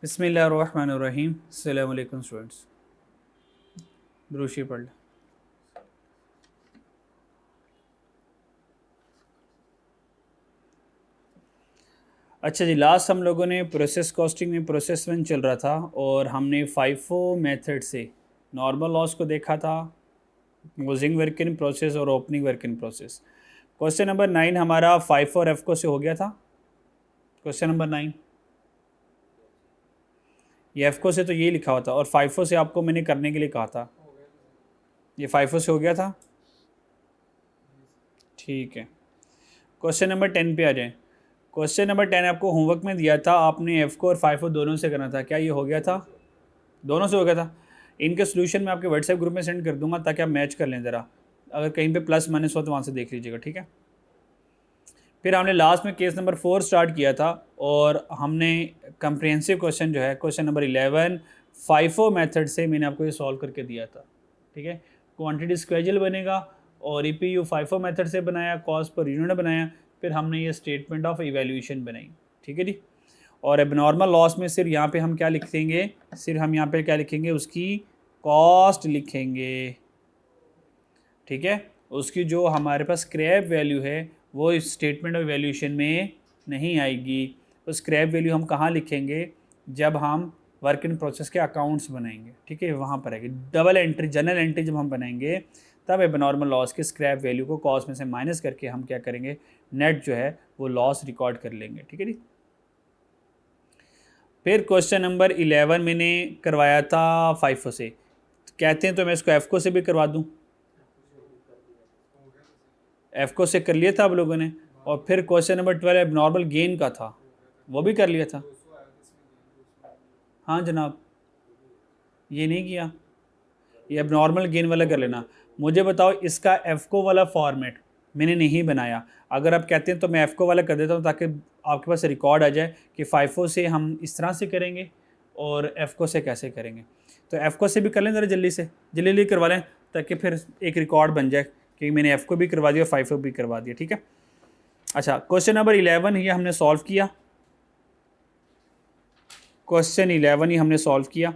बिस्मिल्लाहिर्रहमानिर्रहीम। अस्सलाम वालेकुम स्टूडेंट्स। ब्रूशी पढ़ लें। अच्छा जी, लास्ट हम लोगों ने प्रोसेस कॉस्टिंग में प्रोसेस वन चल रहा था और हमने फाइफो मेथड से नॉर्मल लॉस को देखा था, क्लोजिंग वर्क इन प्रोसेस और opening work in process. Question number 9 हमारा फाइफो और एफको से हो गया था। क्वेश्चन नंबर 9 ये एफको से तो ये लिखा हुआ था और फाइफो से आपको मैंने करने के लिए कहा था। ये फाइफो से हो गया था, ठीक है। क्वेश्चन नंबर 10 पे आ जाएं। क्वेश्चन नंबर 10 आपको होमवर्क में दिया था, आपने एफ को और फाइव को दोनों से करना था। क्या ये हो गया था? दोनों से हो गया था। इनके सोल्यूशन मैं आपके व्हाट्सएप ग्रुप में सेंड कर दूंगा ताकि आप मैच कर लें ज़रा। अगर कहीं पे प्लस माइनस हो तो वहाँ से देख लीजिएगा, ठीक है। फिर हमने लास्ट में केस नंबर 4 स्टार्ट किया था और हमने कंप्रिहेंसिव क्वेश्चन जो है क्वेश्चन नंबर 11 फाइफो मेथड से मैंने आपको ये सॉल्व करके दिया था, ठीक है। क्वांटिटी स्केड्यूल बनेगा और ईपीयू फाइफो मेथड से बनाया, कॉस्ट पर यूनिट बनाया, फिर हमने ये स्टेटमेंट ऑफ इवैल्यूएशन बनाई, ठीक है जी। और एबनॉर्मल लॉस में सिर्फ यहाँ पे हम क्या लिख देंगे, सिर्फ हम यहाँ पे क्या लिखेंगे, उसकी कॉस्ट लिखेंगे, ठीक है। उसकी जो हमारे पास स्क्रैप वैल्यू है वो इस स्टेटमेंट ऑफ वैल्यूएशन में नहीं आएगी। तो स्क्रैप वैल्यू हम कहाँ लिखेंगे, जब हम वर्क इन प्रोसेस के अकाउंट्स बनाएंगे, ठीक है, वहाँ पर आएगी। डबल एंट्री, जनरल एंट्री जब हम बनाएंगे तब एबनॉर्मल लॉस के स्क्रैप वैल्यू को कॉस्ट में से माइनस करके हम क्या करेंगे, नेट जो है वो लॉस रिकॉर्ड कर लेंगे, ठीक है जी। फिर क्वेश्चन नंबर 11 मैंने करवाया था फाइफो से, कहते हैं तो मैं इसको एफको से भी करवा दूँ। एफको से कर लिया था आप लोगों ने। और फिर क्वेश्चन नंबर 12 एबनॉर्मल गेन का था, वो भी कर लिया था। हाँ जनाब, ये नहीं किया, ये एबनॉर्मल गेन वाला कर लेना। मुझे बताओ इसका एफको वाला फॉर्मेट मैंने नहीं बनाया। अगर आप कहते हैं तो मैं एफको वाला कर देता हूँ ताकि आपके पास रिकॉर्ड आ जाए कि फाइफो से हम इस तरह से करेंगे और एफको से कैसे करेंगे। तो एफको से भी कर लें ज़रा जल्दी से, जल्दी करवा लें ताकि फिर एक रिकॉर्ड बन जाए कि मैंने एफको भी करवा दिया और फाइफो भी करवा दिया, ठीक है। अच्छा, क्वेश्चन नंबर 11 ये हमने सॉल्व किया। क्वेश्चन 11 ही हमने सॉल्व किया,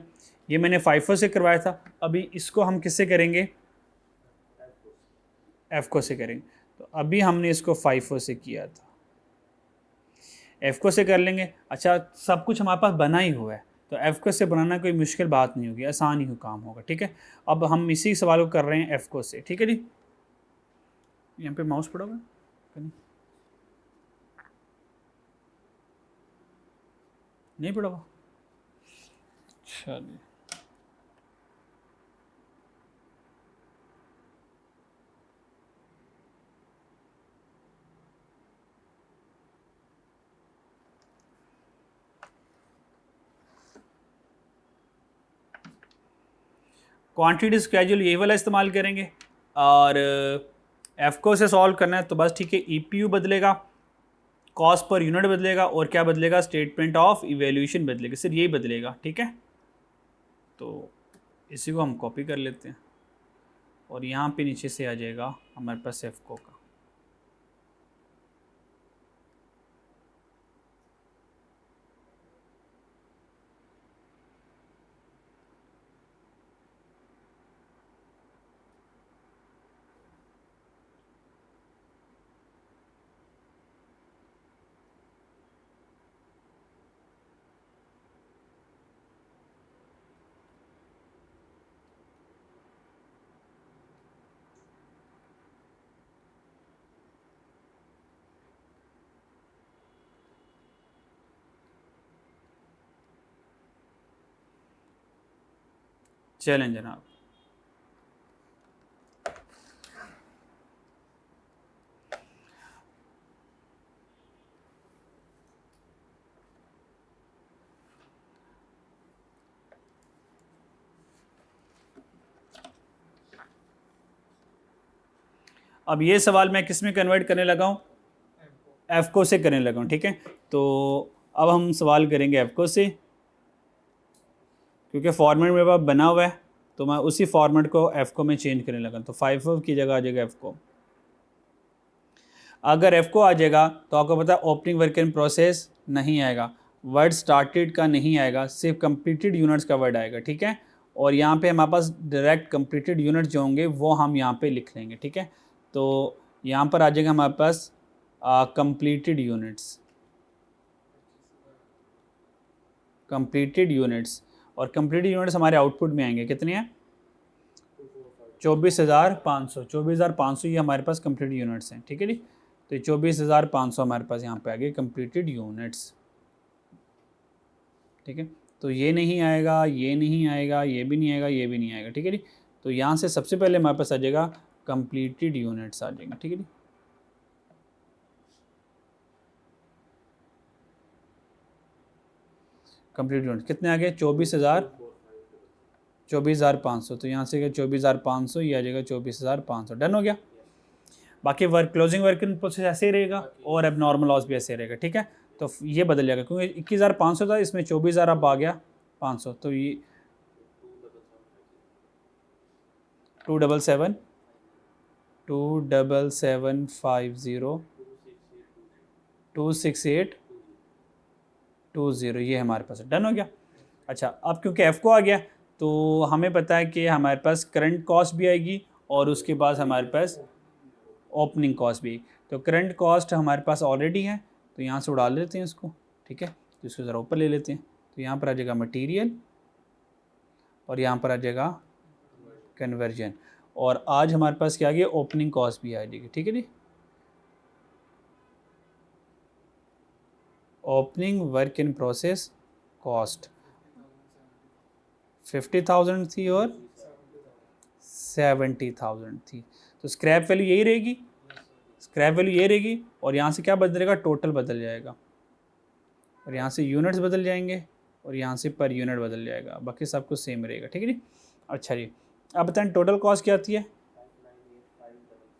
ये मैंने फाइफो से करवाया था। अभी इसको हम किससे करेंगे, एफको से करेंगे। तो अभी हमने इसको फाइफो से किया था, एफको से कर लेंगे। अच्छा, सब कुछ हमारे पास बना ही हुआ है तो एफको से बनाना कोई मुश्किल बात नहीं होगी, आसान ही काम होगा, ठीक है। अब हम इसी सवाल को कर रहे हैं एफको से, ठीक है जी। यहाँ पे माउस पड़ा हुआ है, नहीं पड़ा हुआ, चलिए। क्वांटिटी स्केड्यूल ये वाला इस्तेमाल करेंगे और एफको से सॉल्व करना है तो बस ठीक है, ईपीयू बदलेगा, कॉस्ट पर यूनिट बदलेगा और क्या बदलेगा, स्टेटमेंट ऑफ इवैल्यूएशन बदलेगा, सिर्फ यही बदलेगा, ठीक है। तो इसी को हम कॉपी कर लेते हैं और यहाँ पे नीचे से आ जाएगा हमारे पास एफको का। चलें जनाब, अब ये सवाल मैं किस में कन्वर्ट करने लगा हूँ, एफको से करने लगा हूँ, ठीक है। तो अब हम सवाल करेंगे एफको से, क्योंकि फॉर्मेट मेरे पास बना हुआ है तो मैं उसी फॉर्मेट को एफको में चेंज करने लगा। तो फाइफो की जगह आ जाएगा एफको। अगर एफको आ जाएगा तो आपको पता है ओपनिंग वर्क इन प्रोसेस नहीं आएगा, वर्ड स्टार्टेड का नहीं आएगा, सिर्फ कंप्लीटेड यूनिट्स का वर्ड आएगा, ठीक है। और यहाँ पे हमारे पास डायरेक्ट कंप्लीटेड यूनिट्स जो होंगे वो हम यहाँ पे लिख लेंगे, ठीक है। तो यहाँ पर आ जाएगा हमारे पास कंप्लीटेड यूनिट्स, कंप्लीटेड यूनिट्स। और कंप्लीटेड यूनिट्स हमारे आउटपुट में आएंगे, कितने हैं? 24,500, 24,500 ये हमारे पास कंप्लीट यूनिट्स हैं, ठीक है जी। तो 24,500 हमारे पास यहाँ पे आ गए कंप्लीटेड यूनिट्स, ठीक है। तो ये नहीं आएगा, ये नहीं आएगा, ये भी नहीं आएगा, ये भी नहीं आएगा, ठीक है जी। तो यहाँ से सबसे पहले हमारे पास आ जाएगा कंप्लीटेड यूनिट्स आ जाएंगे, ठीक है जी। कंप्लीट यूनिट कितने आ गए? 24,500। तो यहाँ से गया 24,500, ये आ जाएगा 24,500। डन हो गया। बाकी work closing work in process ऐसे ही रहेगा और अब नॉर्मल लॉस भी ऐसे रहेगा, ठीक है। तो ये बदल जाएगा क्योंकि 21,500 था, इसमें 24,000 अब आ गया 500। तो ये 277 27750 26820 ये हमारे पास डन हो गया। अच्छा, अब क्योंकि एफ को आ गया तो हमें पता है कि हमारे पास करंट कॉस्ट भी आएगी और उसके बाद हमारे पास ओपनिंग कॉस्ट भी। तो करंट कॉस्ट हमारे पास ऑलरेडी है, तो यहाँ से उड़ा लेते हैं इसको, ठीक है। तो इसको ज़रा ऊपर ले लेते हैं। तो यहाँ पर आ जाएगा मटेरियल और यहाँ पर आ जाएगा कन्वर्जन। और आज हमारे पास क्या आ गया? ओपनिंग कॉस्ट भी आ जाएगी, ठीक है जी। Opening work in process cost 50,000 थी और 70,000 थी। तो स्क्रैप वैल्यू यही रहेगी, स्क्रैप वैल्यू ये रहेगी। और यहाँ से क्या बदलेगा? टोटल बदल जाएगा। और यहाँ से यूनिट्स बदल जाएंगे और यहाँ से पर यूनिट बदल जाएगा, बाकी सब कुछ सेम रहेगा, ठीक है जी। अच्छा जी, अब बताएं टोटल कॉस्ट क्या आती है?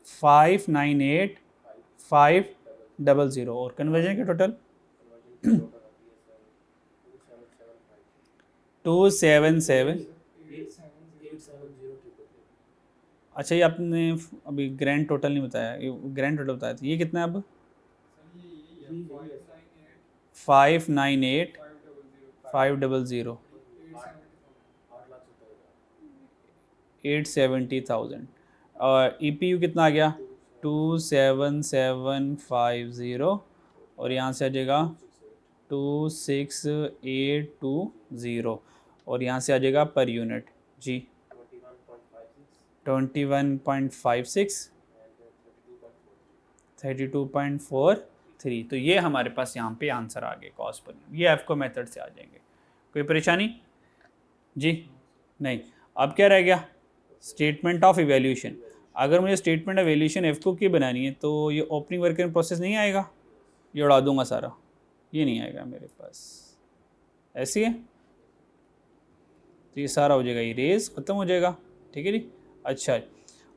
598,500। और कन्वर्जन के टोटल 277। अच्छा, ये आपने अभी ग्रैंड टोटल नहीं बताया, ये ग्रैंड टोटल बताया था। ये कितना है अब? 598,500 870,000। और EPU कितना आ गया? 27750। और यहाँ से आ जाएगा 26820। और यहाँ से आ जाएगा पर यूनिट जी 21.56 32.43। तो ये हमारे पास यहाँ पे आंसर आ गए कॉस्ट पर। ये एफको मेथड से आ जाएंगे। कोई परेशानी जी? नहीं। अब क्या रह गया? Statement of evaluation. अगर मुझे स्टेटमेंट ऑफ वैल्यूएशन एफको की बनानी है तो ये ओपनिंग वर्क इन प्रोसेस नहीं आएगा, ये उड़ा दूंगा सारा, ये नहीं आएगा मेरे पास, ऐसी है। तो ये सारा हो जाएगा इरेज, ख़त्म हो जाएगा, ठीक है जी। अच्छा,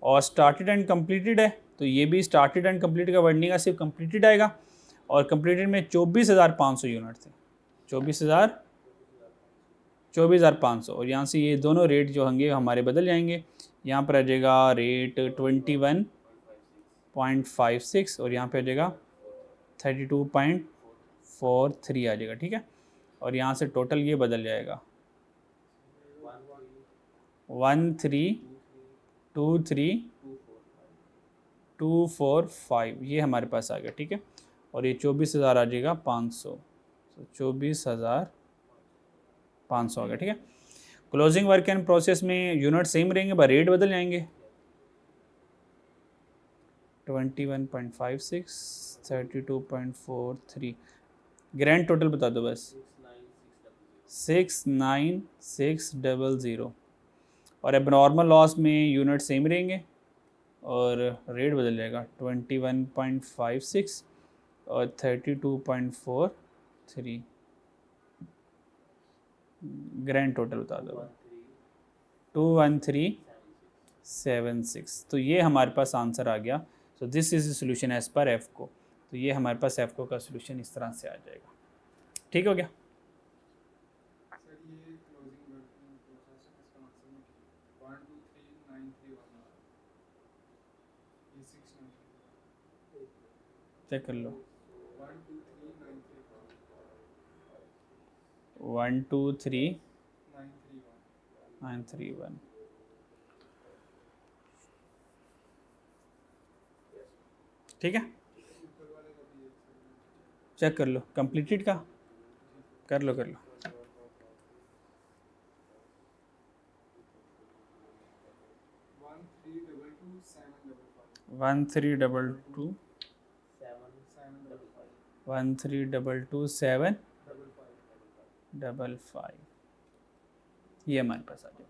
और स्टार्टेड एंड कंप्लीटेड है तो ये भी स्टार्टेड एंड कंप्लीटेड का वर्ड नहीं आएगा, सिर्फ कंप्लीटेड आएगा। और कंप्लीटेड में 24,500 यूनिट थे, 24,500। और यहाँ से ये दोनों रेट जो होंगे हमारे बदल जाएंगे। यहाँ पर आ जाएगा रेट 21.56 और यहाँ पे आ जाएगा 32.43 आ जाएगा, ठीक है। और यहाँ से टोटल ये बदल जाएगा 1323,245 ये हमारे पास आ गया, ठीक है। और ये 24,000 आ जाएगा 500, तो 24,500 आ गया, ठीक है। क्लोजिंग वर्क एंड प्रोसेस में यूनिट सेम रहेंगे, पर रेट बदल जाएंगे। 21.56 32.43। ग्रैंड टोटल बता दो बस। 69600। और अब नॉर्मल लॉस में यूनिट सेम रहेंगे और रेट बदल जाएगा 21.56 और 32.43। ग्रैंड टोटल बता दो 21376। तो ये हमारे पास आंसर आ गया। So this is the solution as per F को। तो ये हमारे पास एफ को का सोल्यूशन इस तरह से आ जाएगा, ठीक हो गया। चेक कर लो। 123,931 ठीक है, चेक कर लो कंप्लीटेड का, कर लो 1322 ये हमारे पास आ जाए।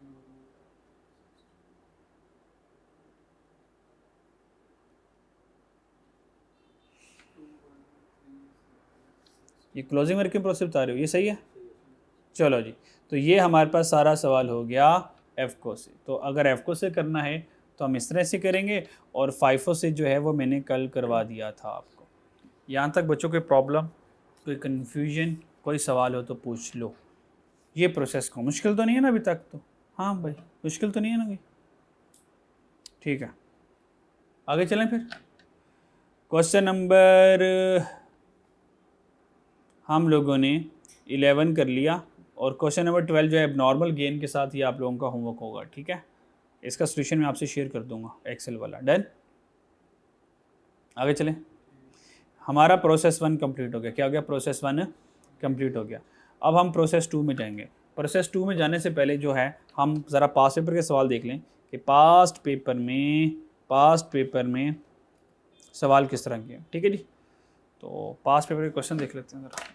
ये क्लोजिंग वर्किंग प्रोसेस बता रहे हो, ये सही है। चलो जी, तो ये हमारे पास सारा सवाल हो गया एफको से। तो अगर एफको से करना है तो हम इस तरह से करेंगे, और फाइफो से जो है वो मैंने कल करवा दिया था आपको। यहाँ तक बच्चों कोई प्रॉब्लम, कोई कन्फ्यूजन, कोई सवाल हो तो पूछ लो। ये प्रोसेस को मुश्किल तो नहीं है ना अभी तक तो? हाँ भाई, मुश्किल तो नहीं है ना कोई? ठीक है, आगे चलें फिर। क्वेश्चन नंबर हम लोगों ने 11 कर लिया, और क्वेश्चन नंबर 12 जो है नॉर्मल गेन के साथ ही आप लोगों का होमवर्क होगा, ठीक है। इसका सोल्यूशन मैं आपसे शेयर कर दूंगा, एक्सेल वाला। डन, आगे चलें। हमारा प्रोसेस 1 कंप्लीट हो गया। क्या हो गया? प्रोसेस 1 कंप्लीट हो गया। अब हम प्रोसेस 2 में जाएंगे। प्रोसेस 2 में जाने से पहले जो है हम ज़रा पास्ट पेपर के सवाल देख लें कि पास्ट पेपर में सवाल किस तरह के हैं, ठीक है जी। तो पास्ट पेपर के क्वेश्चन देख लेते हैं ज़रा।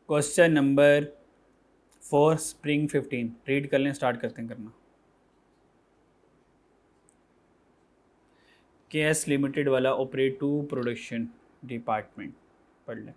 क्वेश्चन नंबर 4 स्प्रिंग 15 रीड कर लें, स्टार्ट करते हैं करना। KS लिमिटेड वाला ऑपरेट टू प्रोडक्शन डिपार्टमेंट पढ़ लें।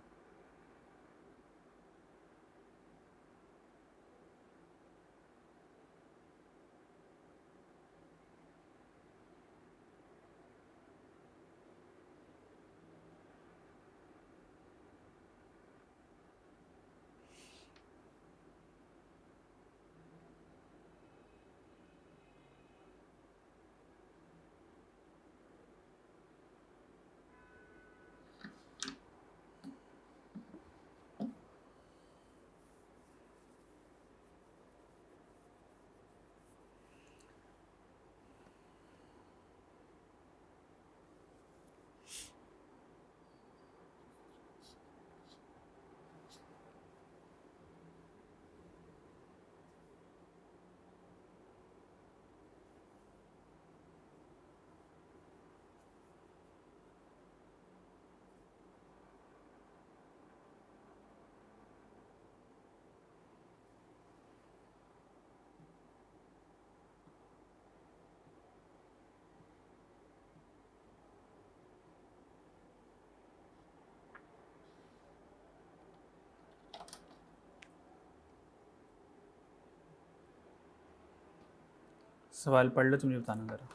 सवाल पढ़ लो, तुम बताना ज़रा।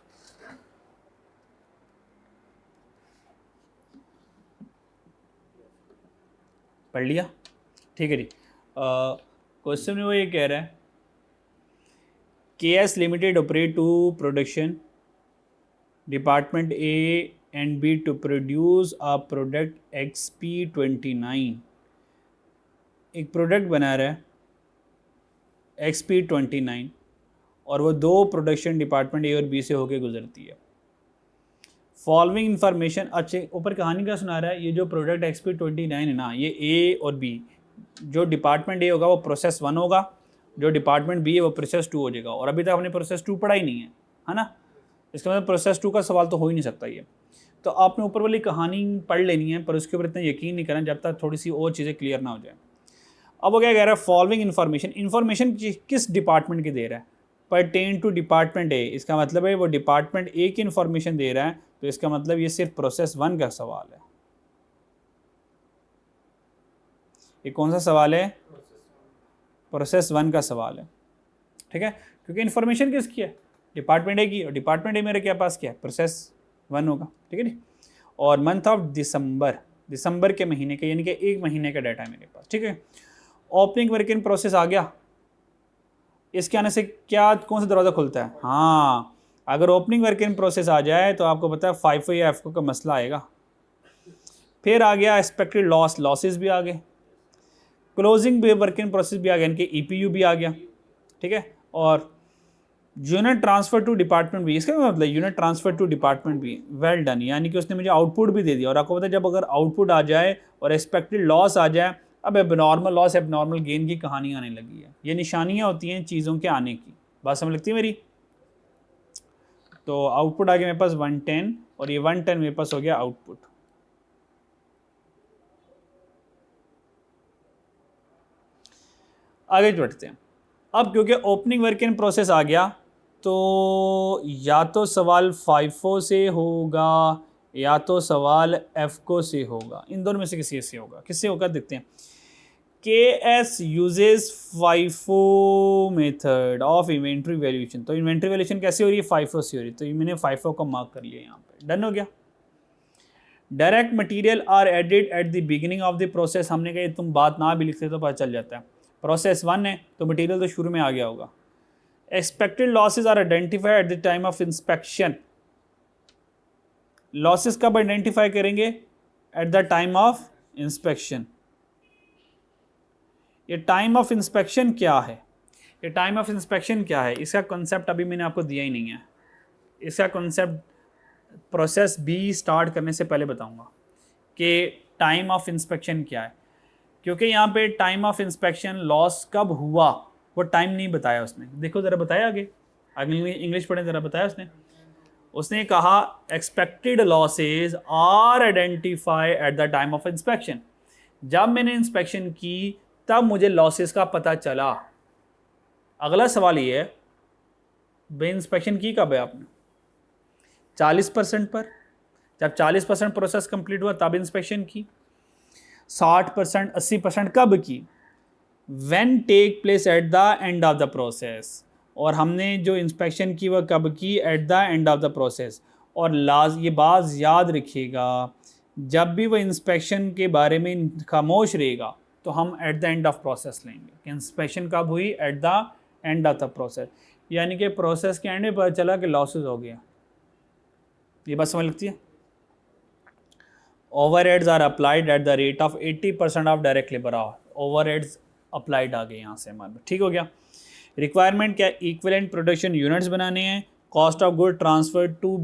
पढ़ लिया? ठीक है जी। क्वेश्चन में वो ये कह रहा है, KS limited operate to production department A and B to produce a product XP29। एक प्रोडक्ट बना रहा है XP29 और वो दो प्रोडक्शन डिपार्टमेंट A और B से होके गुजरती है। फॉलोइंग इंफॉर्मेशन, अच्छे ऊपर कहानी का सुना रहा है, ये जो प्रोडक्ट XP29 है ना, ये A और B, जो डिपार्टमेंट A होगा वो प्रोसेस 1 होगा, जो डिपार्टमेंट B है वो प्रोसेस 2 हो जाएगा। और अभी तक हमने प्रोसेस 2 पढ़ा ही नहीं है ना, इसका मतलब प्रोसेस 2 का सवाल तो हो ही नहीं सकता ये। तो आपने ऊपर वाली कहानी पढ़ लेनी है, पर उसके ऊपर इतना यकीन नहीं करना जब तक थोड़ी सी और चीज़ें क्लियर ना हो जाए। अब वो क्या कह रहा है, फॉलोइंग इन्फॉर्मेशन किस डिपार्टमेंट की दे रहा है, परटेन टू डिपार्टमेंट ए, इसका मतलब है वो डिपार्टमेंट ए की इन्फॉर्मेशन दे रहा है, तो इसका मतलब ये सिर्फ प्रोसेस 1 का सवाल है। ये कौन सा सवाल है? प्रोसेस 1 का सवाल है, ठीक है, क्योंकि इन्फॉर्मेशन किसकी है? डिपार्टमेंट ए की, और डिपार्टमेंट ए मेरे क्या पास क्या है? प्रोसेस 1 होगा, ठीक है जी। और मंथ ऑफ दिसंबर के महीने का, यानी कि 1 महीने का डाटा है मेरे पास, ठीक है। ओपनिंग वर्क इन प्रोसेस आ गया, इसके आने से क्या कौन सा दरवाज़ा खुलता है? हाँ, अगर ओपनिंग वर्क इन प्रोसेस आ जाए तो आपको पता है FIFO या FCO का मसला आएगा। फिर आ गया एक्सपेक्टेड लॉसेस भी आ गए, क्लोजिंग वर्क इन प्रोसेस भी आ गया, इनके EPU भी आ गया, ठीक है। और यूनिट ट्रांसफर टू डिपार्टमेंट भी, इसका मतलब यूनिट ट्रांसफर टू डिपार्टमेंट भी वेल डन, यानी कि उसने मुझे आउटपुट भी दे दिया। और आपको पता है जब अगर आउटपुट आ जाए और एक्सपेक्टेड लॉस आ जाए, अब एबनॉर्मल लॉस एबनॉर्मल गेन की कहानी आने लगी है। ये निशानियाँ होती हैं चीज़ों के आने की, बात समझ लगती है मेरी। तो आउटपुट आ गया मेरे पास 110, और ये 110 मेरे पास हो गया आउटपुट। आगे बढ़ते हैं। अब क्योंकि ओपनिंग वर्क इन प्रोसेस आ गया, तो या तो सवाल FIFO से होगा या तो सवाल FCO से होगा, इन दोनों में से किसी से होगा। किससे होगा देखते हैं। KS uses FIFO method of inventory valuation. तो इन्वेंट्री वैल्यूएशन कैसे हो रही है? FIFO से हो रही है, तो मैंने FIFO को मार्क कर लिया यहाँ पे, डन हो गया। Direct material are added at the beginning of the process, हमने कहा तुम बात ना भी लिखते तो पता चल जाता है, प्रोसेस 1 है तो मटेरियल तो शुरू में आ गया होगा। Expected losses are identified at the time of inspection, losses कब आइडेंटिफाई करेंगे? At the time of inspection. ये टाइम ऑफ इंस्पेक्शन क्या है? ये टाइम ऑफ इंस्पेक्शन क्या है, इसका कॉन्सेप्ट अभी मैंने आपको दिया ही नहीं है। इसका कॉन्सेप्ट प्रोसेस बी स्टार्ट करने से पहले बताऊंगा कि टाइम ऑफ इंस्पेक्शन क्या है, क्योंकि यहाँ पे टाइम ऑफ इंस्पेक्शन लॉस कब हुआ वो टाइम नहीं बताया उसने। देखो ज़रा बताया आगे, अगली इंग्लिश पढ़ें ज़रा, बताया उसने कहा expected losses are identify at the time of inspection. जब मैंने इंस्पेक्शन की तब मुझे लॉसेस का पता चला। अगला सवाल ये है, भाई इंस्पेक्शन की कब है आपने? 40% पर, जब 40% प्रोसेस कंप्लीट हुआ तब इंस्पेक्शन की। 60%, 80% कब की? When take place at the end of the process. और हमने जो इंस्पेक्शन की वह कब की? At the end of the process. और ये बात याद रखिएगा, जब भी वह इंस्पेक्शन के बारे में खामोश रहेगा तो हम eight the end of process लेंगे कि इंस्पेक्शन कब हुई? Eight the end of the process, यानी कि प्रोसेस के एंड में पता चला कि लॉसेस हो गया। ये बात समझ लगती है। Overheads are applied at the rate of 80% of direct labour hour. Overheads applied आ गए यहाँ से हमारे, ठीक हो गया। रिक्वायरमेंट क्या? इक्विवेलेंट प्रोडक्शन यूनिट्स बनाने हैं। Cost of good transfer to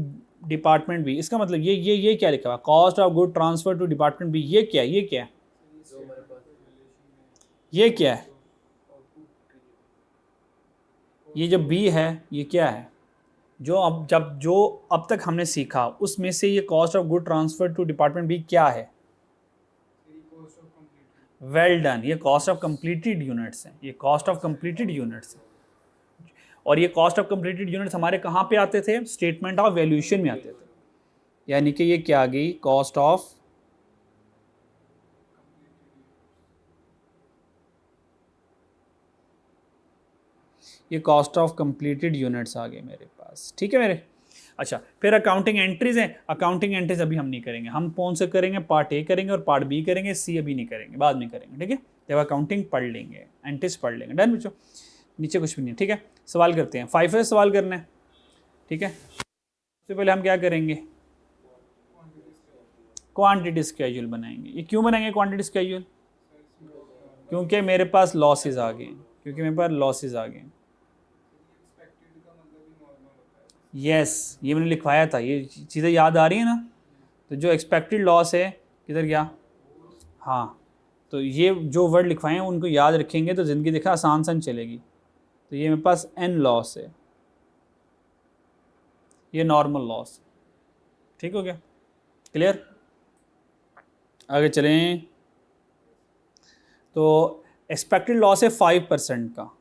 department B, इसका मतलब ये क्या लिखा हुआ? Cost of good transfer to department B, ये क्या है? ये क्या है? ये क्या है? ये जो बी है ये क्या है? जो अब तक हमने सीखा उसमें से ये cost of good transfer to department B क्या है? वेल डन, ये कॉस्ट ऑफ कंप्लीटेड यूनिट्स हैं, ये कॉस्ट ऑफ कंप्लीटेड यूनिट्स हैं। और ये कॉस्ट ऑफ कंप्लीटेड यूनिट्स हमारे कहाँ पे आते थे? स्टेटमेंट ऑफ वैल्यूएशन में आते थे। यानी कि ये क्या आ गई? कॉस्ट ऑफ ये कॉस्ट ऑफ कंप्लीटेड यूनिट्स आ गए मेरे पास। पास, ठीक है मेरे। अच्छा, फिर अकाउंटिंग एंट्रीज हैं, अकाउंटिंग एंट्रीज अभी हम नहीं करेंगे, हम कौन से करेंगे, पार्ट ए करेंगे और पार्ट बी करेंगे, सी अभी नहीं करेंगे, बाद में करेंगे, ठीक है। जब अकाउंटिंग पढ़ लेंगे, एंट्रीज पढ़ लेंगे, डन बच्चों, नीचे कुछ भी नहीं, ठीक है। सवाल करते हैं, 5 सवाल करना है, ठीक है। सबसे पहले हम क्या करेंगे, क्वांटिटी स्केड्यूल बनाएंगे। ये क्यों बनाएंगे क्वांटिटी स्केड्यूल, क्योंकि मेरे पास लॉसेज आ गए, क्योंकि मेरे पास लॉसेज आ गए। यस, ये मैंने लिखवाया था, ये चीज़ें याद आ रही है ना। तो जो एक्सपेक्टेड लॉस है किधर गया, हाँ, तो ये जो वर्ड लिखवाए हैं उनको याद रखेंगे तो ज़िंदगी देखा आसान सन चलेगी। तो ये मेरे पास एन लॉस है, ये नॉर्मल लॉस, ठीक हो गया, क्लियर। आगे चलें, तो एक्सपेक्टेड लॉस है 5% का।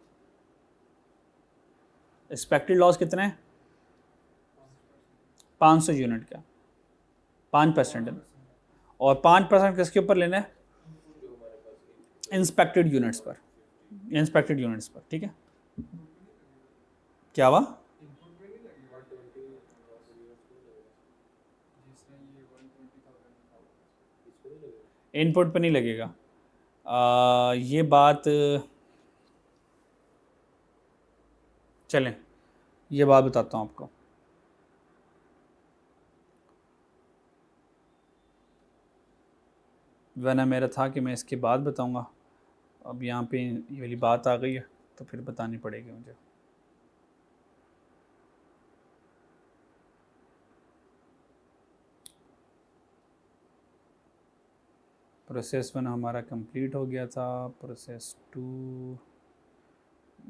एक्सपेक्टेड लॉस कितना है, 500 यूनिट का, 5% है, और 5% किसके ऊपर लेना है, इंस्पेक्टेड यूनिट्स पर, इंस्पेक्टेड यूनिट्स पर, ठीक है। क्या हुआ, इनपुट पे नहीं लगेगा। ये बात, चलें ये बात बताता हूँ आपको। वरना मेरा था कि मैं इसके बाद बताऊँगा, अब यहाँ पे ये वाली बात आ गई है तो फिर बतानी पड़ेगी मुझे। प्रोसेस 1 हमारा कंप्लीट हो गया था, प्रोसेस 2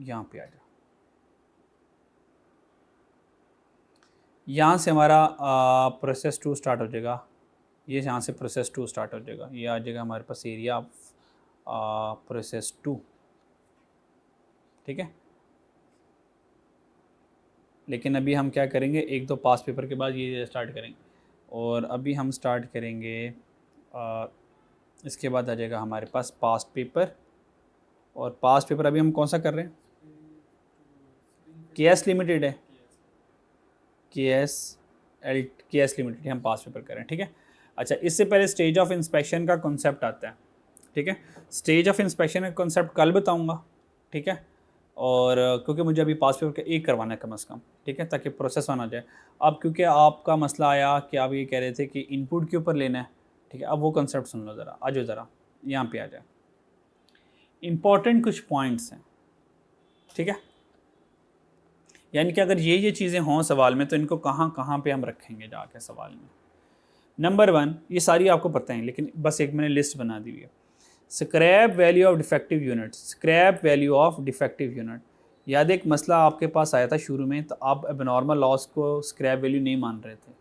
यहाँ पे आ जा, यहाँ से हमारा प्रोसेस 2 स्टार्ट हो जाएगा। ये यहाँ से प्रोसेस 2 स्टार्ट हो जाएगा, ये आ जाएगा हमारे पास एरिया ऑफ प्रोसेस 2, ठीक है। लेकिन अभी हम क्या करेंगे, एक दो पास पेपर के बाद ये स्टार्ट करेंगे, और अभी हम स्टार्ट करेंगे इसके बाद आ जाएगा हमारे पास पास्ट पेपर। और पास्ट पेपर अभी हम कौन सा कर रहे हैं, केएस लिमिटेड है, केएस लिमिटेड हम पास्ट पेपर कर रहे हैं, ठीक है। अच्छा, इससे पहले स्टेज ऑफ इंस्पेक्शन का कॉन्सेप्ट आता है, ठीक है। स्टेज ऑफ इंस्पेक्शन का कॉन्सेप्ट कल बताऊंगा, ठीक है। और क्योंकि मुझे अभी पास पेपर का एक करवाना है कम से कम, ठीक है, ताकि प्रोसेस वन आ जाए। अब क्योंकि आपका मसला आया कि आप ये कह रहे थे कि इनपुट के ऊपर लेना है, ठीक है। अब वो कंसेप्ट सुन लो ज़रा, आ जाओ ज़रा यहाँ पे आ जाए। इम्पॉर्टेंट कुछ पॉइंट्स हैं, ठीक है। यानी कि अगर ये चीज़ें हों सवाल में तो इनको कहाँ कहाँ पे हम रखेंगे जाके सवाल में। नंबर 1, ये सारी आपको पता है लेकिन बस एक मैंने लिस्ट बना दी हुई है। Scrap value of defective unit, scrap value of defective unit. याद एक मसला आपके पास आया था शुरू में, तो आप एबनॉर्मल लॉस को स्क्रैप वैल्यू नहीं मान रहे थे,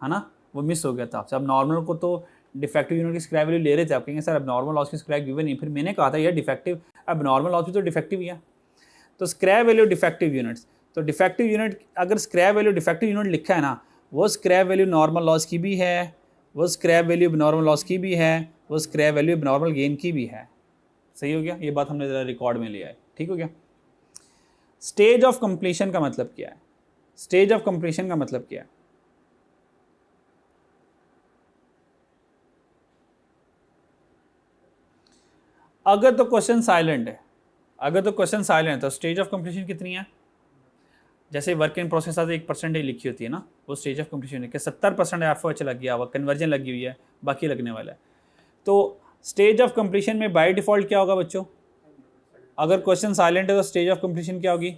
है ना, वो मिस हो गया था आपसे। अब नॉर्मल को तो डिफेक्टिव यूनिट की स्क्रैप वैल्यू ले रहे थे, आप कहेंगे सर एबनॉर्मल लॉस की स्क्रैप गिवन नहीं, फिर मैंने कहा था यार डिफेक्टिव एबनॉर्मल लॉस भी तो डिफेक्टिव ही है। तो स्क्रैप वैल्यू डिफेक्टिव यूनिट्स, तो डिफेक्टिव यूनिट अगर स्क्रैप वैल्यू डिफेक्टिव यूनिट लिखा है ना, वो स्क्रैप वैल्यू नॉर्मल लॉस की भी है, वो स्क्रैप वैल्यू एबनॉर्मल लॉस की भी है, वो स्क्रैप वैल्यू एबनॉर्मल गेन की भी है। सही हो गया, ये बात हमने ज़रा रिकॉर्ड में लिया है, ठीक हो गया। स्टेज ऑफ कंप्लीशन का मतलब क्या है, स्टेज ऑफ कंप्लीशन का मतलब क्या है, अगर तो क्वेश्चन साइलेंट है, अगर तो क्वेश्चन साइलेंट है तो स्टेज ऑफ कंप्लीशन कितनी है। जैसे वर्क इन प्रोसेस आता है 1% लिखी होती है ना, वो स्टेज ऑफ कंप्लीशन है कि 70% एफर्ट लग गया, वो कन्वर्जन लगी हुई है, बाकी लगने वाला है। तो स्टेज ऑफ कंप्लीशन में बाय डिफ़ॉल्ट क्या होगा बच्चों, अगर क्वेश्चन साइलेंट है तो स्टेज ऑफ कंप्लीशन क्या होगी,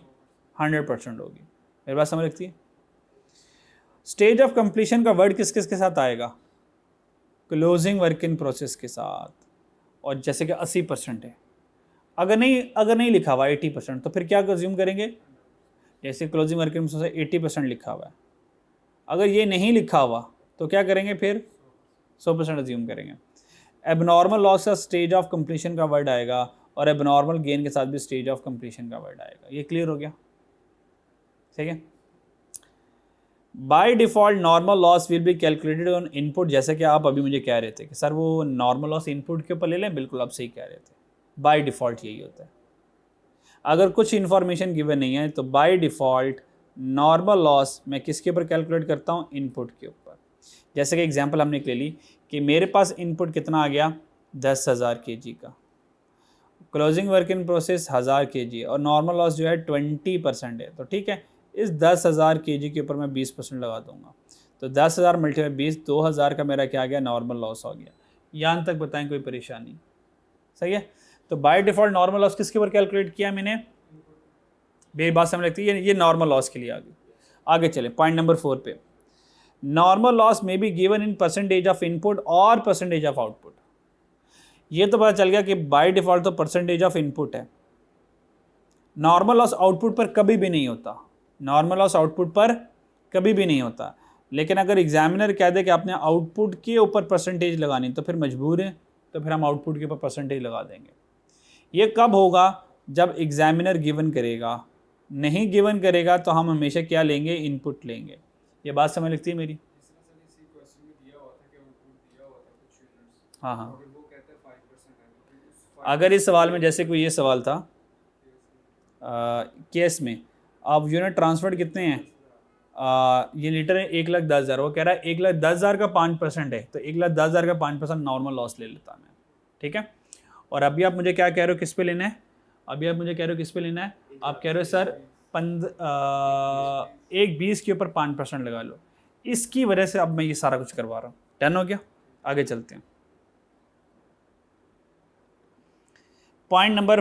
100% होगी। मेरी बात समझ लगती है। स्टेज ऑफ कंप्लीशन का वर्ड किस किस के साथ आएगा, क्लोजिंग वर्क इन प्रोसेस के साथ, और जैसे कि 80% है, अगर नहीं लिखा हुआ 80% तो फिर क्या कंज्यूम करेंगे, जैसे क्लोजिंग वर्क इन प्रोसेस 80% लिखा हुआ है, अगर ये नहीं लिखा हुआ तो क्या करेंगे, फिर 100% अज्यूम करेंगे। एबनॉर्मल लॉस का स्टेज ऑफ कंप्लीशन का वर्ड आएगा, और एबनॉर्मल गेन के साथ भी स्टेज ऑफ कंप्लीशन का वर्ड आएगा। ये क्लियर हो गया, ठीक है। By default normal loss will be calculated on input, जैसे कि आप अभी मुझे कह रहे थे कि सर वो नॉर्मल लॉस इनपुट के ऊपर ले लें, बिल्कुल आप सही कह रहे थे, बाय डिफ़ॉल्ट यही होता है। अगर कुछ इन्फॉर्मेशन गिवन नहीं है तो बाय डिफ़ॉल्ट नॉर्मल लॉस मैं किसके ऊपर कैलकुलेट करता हूँ, इनपुट के ऊपर। जैसे कि एग्जांपल हमने ले ली कि मेरे पास इनपुट कितना आ गया 10,000 kg का, closing work in process 1000 kg और नॉर्मल लॉस जो है 20% है। तो ठीक है, इस 10,000 kg के ऊपर मैं 20% लगा दूंगा, तो 10,000 मल्टीप्लाई 20, 2,000 का मेरा क्या आ गया, नॉर्मल लॉस हो गया। यहाँ तक बताएं कोई परेशानी, सही है। तो बाय डिफ़ॉल्ट नॉर्मल लॉस किसके ऊपर कैलकुलेट किया मैंने, मेरी बात समझ लगती है, ये नॉर्मल लॉस के लिए आगे चले पॉइंट नंबर 4 पे। नॉर्मल लॉस में be given in percentage of input और परसेंटेज ऑफ आउटपुट। ये तो पता चल गया कि बाय डिफ़ॉल्ट तो परसेंटेज ऑफ इनपुट है, नॉर्मल लॉस आउटपुट पर कभी भी नहीं होता, नॉर्मल लॉस आउटपुट पर कभी भी नहीं होता। लेकिन अगर एग्जामिनर कह दे कि आपने आउटपुट के ऊपर परसेंटेज लगानी, तो फिर मजबूर है, तो फिर हम आउटपुट के ऊपर परसेंटेज लगा देंगे। ये कब होगा, जब एग्जामिनर गिवन करेगा, नहीं गिवन करेगा तो हम हमेशा क्या लेंगे, इनपुट लेंगे। ये बात समझ लगती है मेरी? हाँ हाँ, अगर इस सवाल में जैसे कोई ये सवाल था केस में, अब यूनिट ट्रांसफर कितने हैं, ये लीटर है 1,10,000, वो कह रहा है 1,10,000 का 5% है, तो 1,10,000 का 5% नॉर्मल लॉस ले लेता मैं, ठीक है। और अभी आप मुझे क्या कह रहे हो, किस पे लेना है, अभी आप मुझे कह रहे हो किस पे लेना है, आप कह रहे हो सर 1,20 के ऊपर 5% लगा लो। इसकी वजह से अब मैं ये सारा कुछ करवा रहा हूँ। डन हो गया, आगे चलते हैं। Point number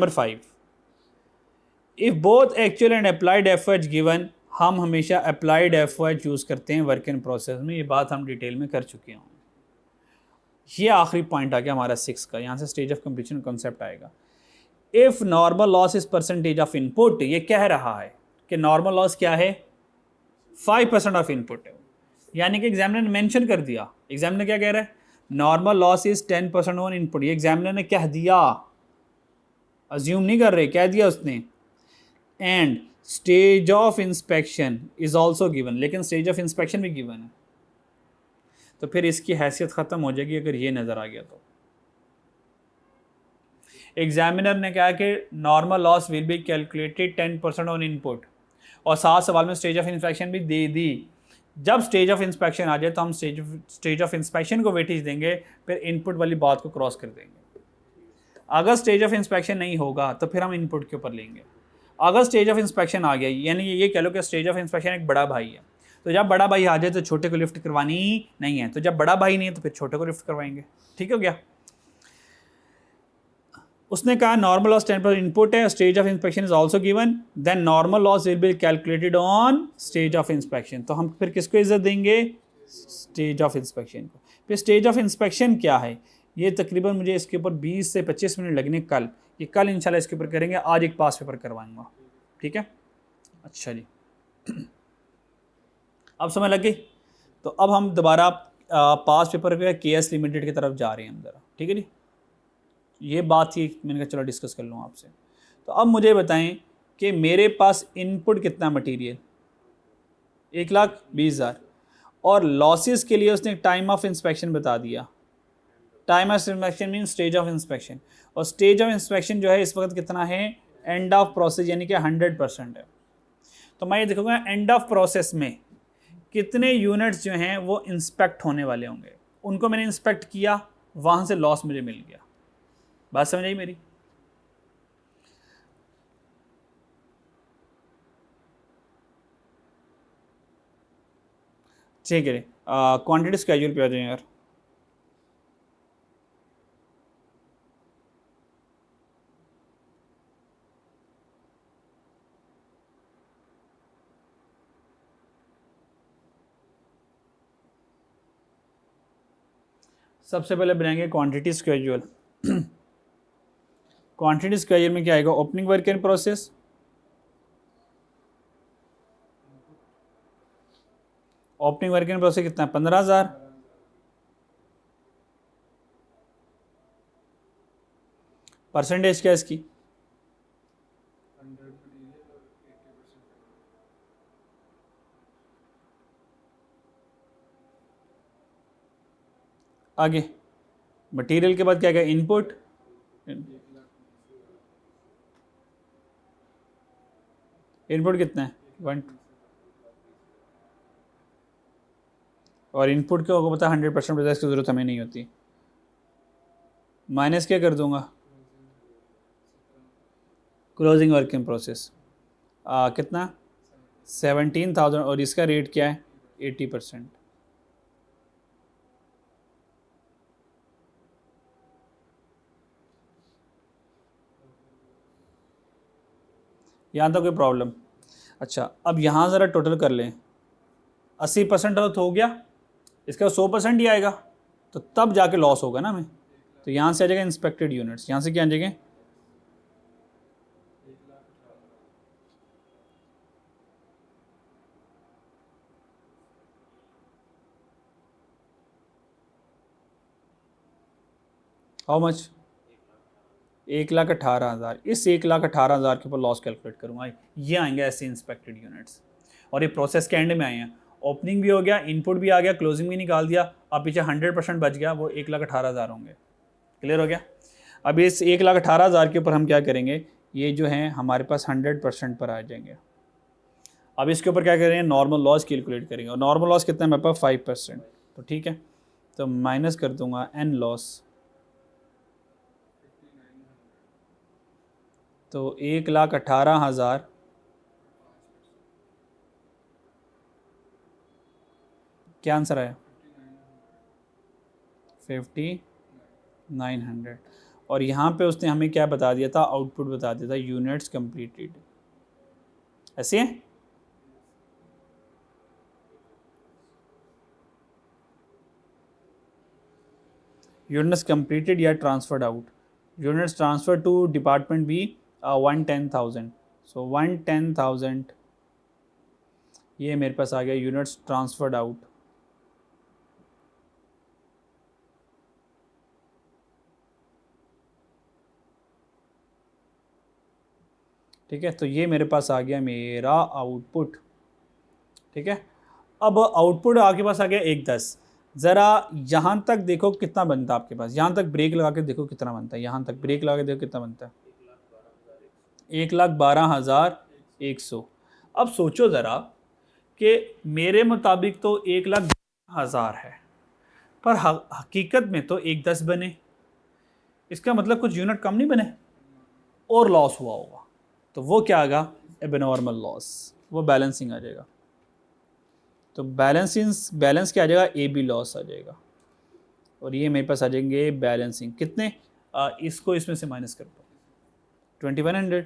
5, if both actual and applied efforts given, हम हमेशा अप्लाइड एफर्ट चूज़ करते हैं वर्क इन प्रोसेस में। ये बात हम डिटेल में कर चुके हैं। ये आखिरी पॉइंट आ गया हमारा 6 का, यहाँ से स्टेज ऑफ कंप्लीशन कॉन्सेप्ट आएगा। If normal loss is percentage of input, ये कह रहा है कि नॉर्मल लॉस क्या है, 5% ऑफ इनपुट है, यानी कि एग्जामिनर ने मेंशन कर दिया। एग्जामिनर क्या कह रहा है, normal loss is 10% on input. ये एग्जामिनर ने कह दिया, अज्यूम नहीं कर रहे, कह दिया उसने। And stage of inspection is also given, लेकिन स्टेज ऑफ इंस्पेक्शन भी गिवन है, तो फिर इसकी हैसियत ख़त्म हो जाएगी अगर ये नज़र आ गया तो। एग्जामिनर ने कहा कि normal loss will be calculated 10% on input, और साथ सवाल में स्टेज ऑफ इंस्पेक्शन भी दे दी। जब स्टेज ऑफ इंस्पेक्शन आ जाए तो हम स्टेज ऑफ इंस्पेक्शन को वेटेज देंगे, फिर इनपुट वाली बात को क्रॉस कर देंगे। अगर स्टेज ऑफ इंस्पेक्शन नहीं होगा तो फिर हम इनपुट के ऊपर लेंगे। अगर स्टेज ऑफ इंस्पेक्शन आ गया, यानी ये कह लो कि स्टेज ऑफ इंस्पेक्शन एक बड़ा भाई है, तो जब बड़ा भाई आ जाए तो छोटे को लिफ्ट करवानी नहीं है, तो जब बड़ा भाई नहीं है तो फिर छोटे को लिफ्ट करवाएंगे। ठीक हो गया। उसने कहा नॉर्मल लॉस 10% इनपुट है, stage of inspection is also given, then normal loss will be calculated on stage of inspection. तो हम फिर किसको इज्जत देंगे, स्टेज ऑफ इंस्पेक्शन को। फिर स्टेज ऑफ इंस्पेक्शन क्या है, ये तकरीबन मुझे इसके ऊपर 20 से 25 मिनट लगने कल, ये कल इंशाल्लाह इसके ऊपर करेंगे, आज एक पास पेपर करवाऊंगा। ठीक है, अच्छा जी, अब समझ लग गई। तो अब हम दोबारा पास पेपर के केएस लिमिटेड की तरफ जा रहे हैं हम ज़रा, ठीक है जी। ये बात थी, मैंने कहा चलो डिस्कस कर लूँ आपसे। तो अब मुझे बताएं कि मेरे पास इनपुट कितना मटेरियल, 1,20,000, और लॉसेस के लिए उसने टाइम ऑफ इंस्पेक्शन बता दिया। Time of inspection mean stage of inspection, और स्टेज ऑफ इंस्पेक्शन जो है इस वक्त कितना है, एंड ऑफ प्रोसेस, यानी कि 100% है। तो मैं ये देखूँगा एंड ऑफ प्रोसेस में कितने यूनिट्स जो हैं वो इंस्पेक्ट होने वाले होंगे, उनको मैंने इंस्पेक्ट किया, वहाँ से लॉस मुझे मिल गया। बात समझ आई मेरी? ठीक है, क्वांटिटी स्केड्यूल पे आ जाए यार। सबसे पहले बनाएंगे क्वांटिटी स्केड्यूल। क्वांटिटी स्केड्यूल में क्या आएगा, opening work in process, opening work in process कितना है, 15,000। परसेंटेज क्या है इसकी, आगे मटेरियल के बाद क्या क्या, इनपुट, इनपुट कितना है 1, और इनपुट को पता 100% प्रोसेस की ज़रूरत हमें नहीं होती। माइनस क्या कर दूंगा, क्लोजिंग वर्क इन प्रोसेस कितना 17,000, और इसका रेट क्या है 80%। यहाँ तक कोई प्रॉब्लम। अच्छा अब यहाँ ज़रा टोटल कर लें, 80% हो गया, इसका 100% ही आएगा, तो तब जाके लॉस होगा ना हमें। तो यहाँ से आ जाएगा इंस्पेक्टेड यूनिट्स, यहाँ से क्या आ जाएगा, हाउ मच 1,18,000। इस 1,18,000 के ऊपर लॉस कैलकुलेट करूँगा, ये आएंगे ऐसे इंस्पेक्टेड यूनिट्स। और ये प्रोसेस के एंड में आए हैं, ओपनिंग भी हो गया, इनपुट भी आ गया, क्लोजिंग भी निकाल दिया, अब पीछे 100% बच गया, वो 1,18,000 होंगे। क्लियर हो गया। अब इस 1,18,000 के ऊपर हम क्या करेंगे, ये जो है हमारे पास 100% पर आ जाएंगे। अब इसके ऊपर क्या करेंगे, नॉर्मल लॉस कैलकुलेट करेंगे, और नॉर्मल लॉस कितना है मेरे पास 5%। तो ठीक है, तो माइनस कर दूंगा एन लॉस, तो 1,18,000 क्या आंसर आया 5,900। और यहाँ पे उसने हमें क्या बता दिया था, आउटपुट बता दिया था यूनिट्स कंप्लीटेड, ऐसे है। यूनिट्स कंप्लीटेड या transferred out, units transfer to department B 110,000, so 110,000 ये मेरे पास आ गया यूनिट्स ट्रांसफर्ड आउट। ठीक है, तो ये मेरे पास आ गया मेरा आउटपुट। ठीक है, अब आउटपुट आपके पास आ गया 1,10। ज़रा यहाँ तक देखो कितना बनता है आपके पास, यहाँ तक ब्रेक लगा के देखो कितना बनता है, यहाँ तक ब्रेक लगा के देखो कितना बनता है 1,12,100। अब सोचो ज़रा कि मेरे मुताबिक तो 1,10,000 है, पर हकीकत में तो 1,10 बने, इसका मतलब कुछ यूनिट कम नहीं बने और लॉस हुआ होगा, तो वो क्या आएगा एबनॉर्मल लॉस, वो बैलेंसिंग आ जाएगा। तो बैलेंस क्या आ जाएगा, ए बी लॉस आ जाएगा, और ये मेरे पास आ जाएंगे बैलेंसिंग कितने, इसको इसमें से माइनस कर दो 2,100।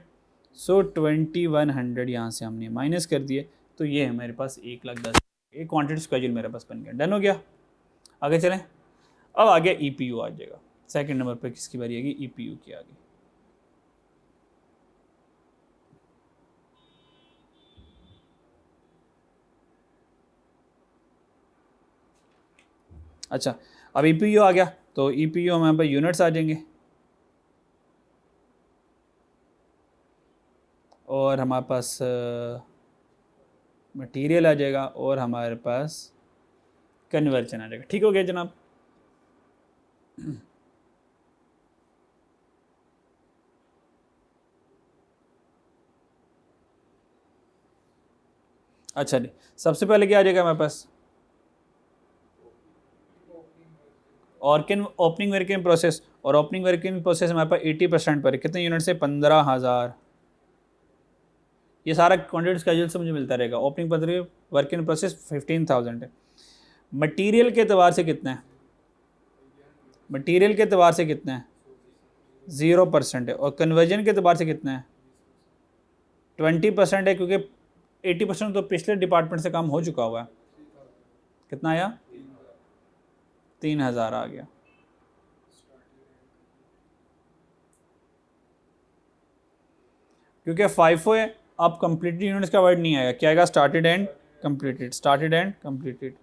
सो 2,100 यहाँ से हमने माइनस कर दिए, तो ये है मेरे पास 1,10,000, एक क्वान्टिटी स्केड्यूल मेरे पास बन गया। डन हो गया, आगे चलें। अब आ गया EPU आ जाएगा, सेकंड नंबर पर किसकी बारी आएगी, EPU की आ गई। अच्छा अब EPU आ गया, तो EPU हमारे पास यूनिट्स आ जाएंगे, और हमारे पास मटेरियल आ जाएगा, और हमारे पास कन्वर्जन आ जाएगा। ठीक हो गया जनाब। अच्छा जी, सबसे पहले क्या आ जाएगा हमारे पास, ओपनिंग वर्क इन प्रोसेस, और ओपनिंग वर्क इन प्रोसेस हमारे पास 80% पर है, कितने यूनिट से 15,000। ये सारा क्वान्टिटी स्केड्यूल से मुझे मिलता रहेगा। ओपनिंग वर्क इन प्रोसेस 15,000 है। मटेरियल के एतबार से कितना है, मटेरियल के एतबार से कितना है 0% है, और कन्वर्जन के एतबार से कितना है 20% है, क्योंकि 80% तो पिछले डिपार्टमेंट से काम हो चुका हुआ है। कितना आया 3,000 आ गया। क्योंकि FIFO है, अब कंप्लीटेड यूनिट्स का वर्ड नहीं आएगा, क्या आएगा started and completed, started and completed.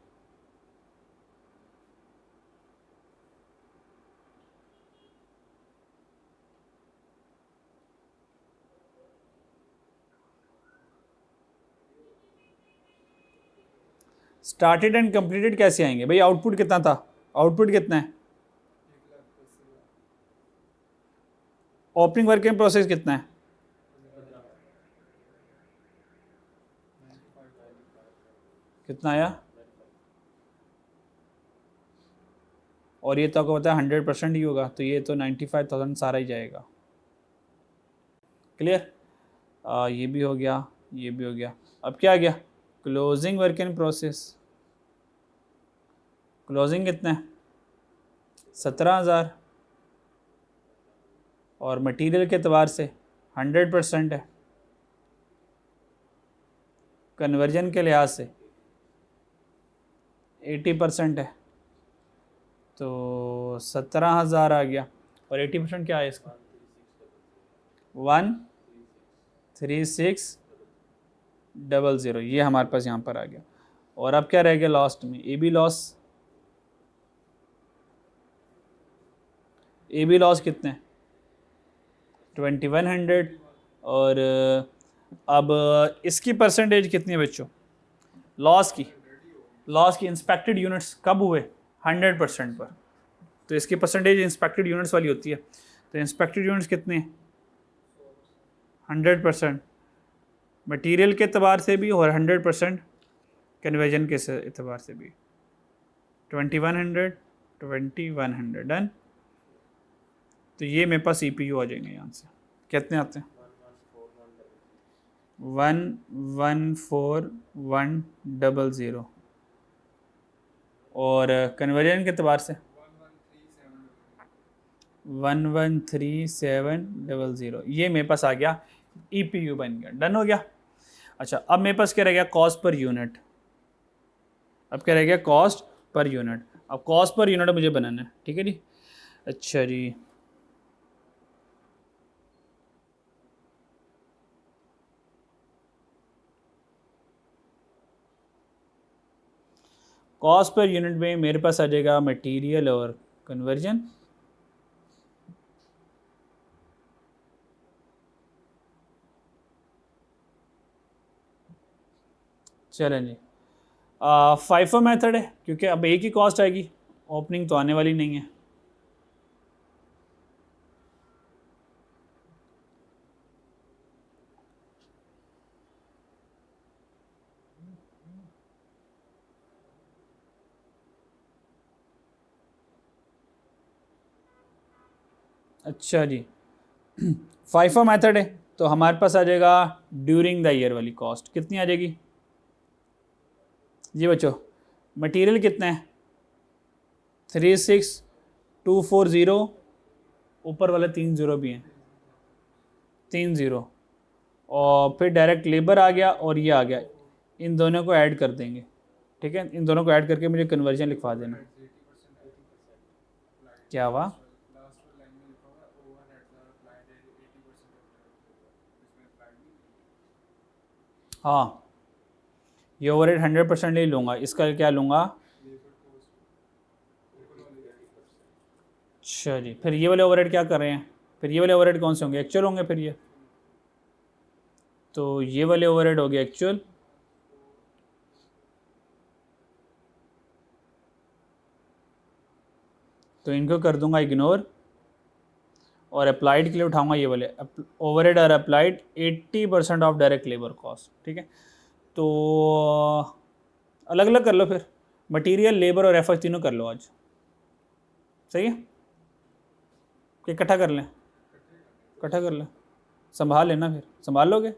Started and completed कैसे आएंगे भाई, आउटपुट कितना था, आउटपुट कितना है, ओपनिंग वर्क इन प्रोसेस कितना है कितना आया? और ये तो आपको पता है 100% ही होगा, तो ये तो 95,000 सारा ही जाएगा। क्लियर? ये भी हो गया, ये भी हो गया। अब क्या आ गया? Closing work in process. Closing कितना है? 17,000, और मटेरियल के अतबार से 100% है, कन्वर्जन के लिहाज से 80% है, तो 17,000 आ गया। और 80% क्या है इसका? 13600, ये हमारे पास यहाँ पर आ गया। और अब क्या रह गया लास्ट में? A B loss. A B loss कितने? 2100। और अब इसकी परसेंटेज कितनी है बच्चों लॉस की? लॉस की इंस्पेक्टेड यूनिट्स कब हुए? 100% पर। तो इसकी परसेंटेज इंस्पेक्टेड यूनिट्स वाली होती है। तो इंस्पेक्टेड यूनिट्स कितने? 100%। मटेरियल के अतबार से भी और 100% कन्वर्जन के अतबार से भी। 2100 2100 डन। तो ये मेरे पास CPU आ जाएंगे यहाँ से। कितने आते हैं? 114,100। और कन्वर्जन के अतबार से 113,700। ये मेरे पास आ गया, EPU बन गया, डन हो गया। अच्छा, अब मेरे पास क्या रह गया? Cost per unit. अब क्या रह गया? Cost per unit. अब कॉस्ट पर यूनिट मुझे बनाना है, ठीक है जी। अच्छा जी, कॉस्ट पर यूनिट में मेरे पास आ जाएगा मटेरियल और कन्वर्जन। चलें जी, फाइफो मेथड है क्योंकि अब एक ही कॉस्ट आएगी, ओपनिंग तो आने वाली नहीं है। अच्छा जी, फाइफो मेथड है तो हमारे पास आ जाएगा ड्यूरिंग द ईयर वाली कॉस्ट। कितनी आ जाएगी जी बच्चों? मटेरियल कितना है? 36,240, ऊपर वाले 3 0 भी हैं, 3 0। और फिर डायरेक्ट लेबर आ गया और ये आ गया, इन दोनों को ऐड कर देंगे, ठीक है। इन दोनों को ऐड करके मुझे कन्वर्जन लिखवा देना। क्या हुआ? हाँ, ये ओवरहेड 100% नहीं लूँगा, इसका क्या लूँगा? अच्छा जी, फिर ये वाले ओवरहेड क्या कर रहे हैं? फिर ये वाले ओवरहेड कौन से होंगे? एक्चुअल होंगे फिर ये। तो ये वाले ओवरहेड हो गए एक्चुअल, तो इनको कर दूंगा इग्नोर, और अप्लाइड के लिए उठाऊंगा ये वाले overhead are applied 80% of direct labour cost, ठीक है। तो अलग अलग कर लो फिर, मटेरियल, लेबर और एफर्ट तीनों कर लो आज, सही है कि इकट्ठा कर लें? इकट्ठा कर लें, संभाल लेना, फिर संभाल लोगे?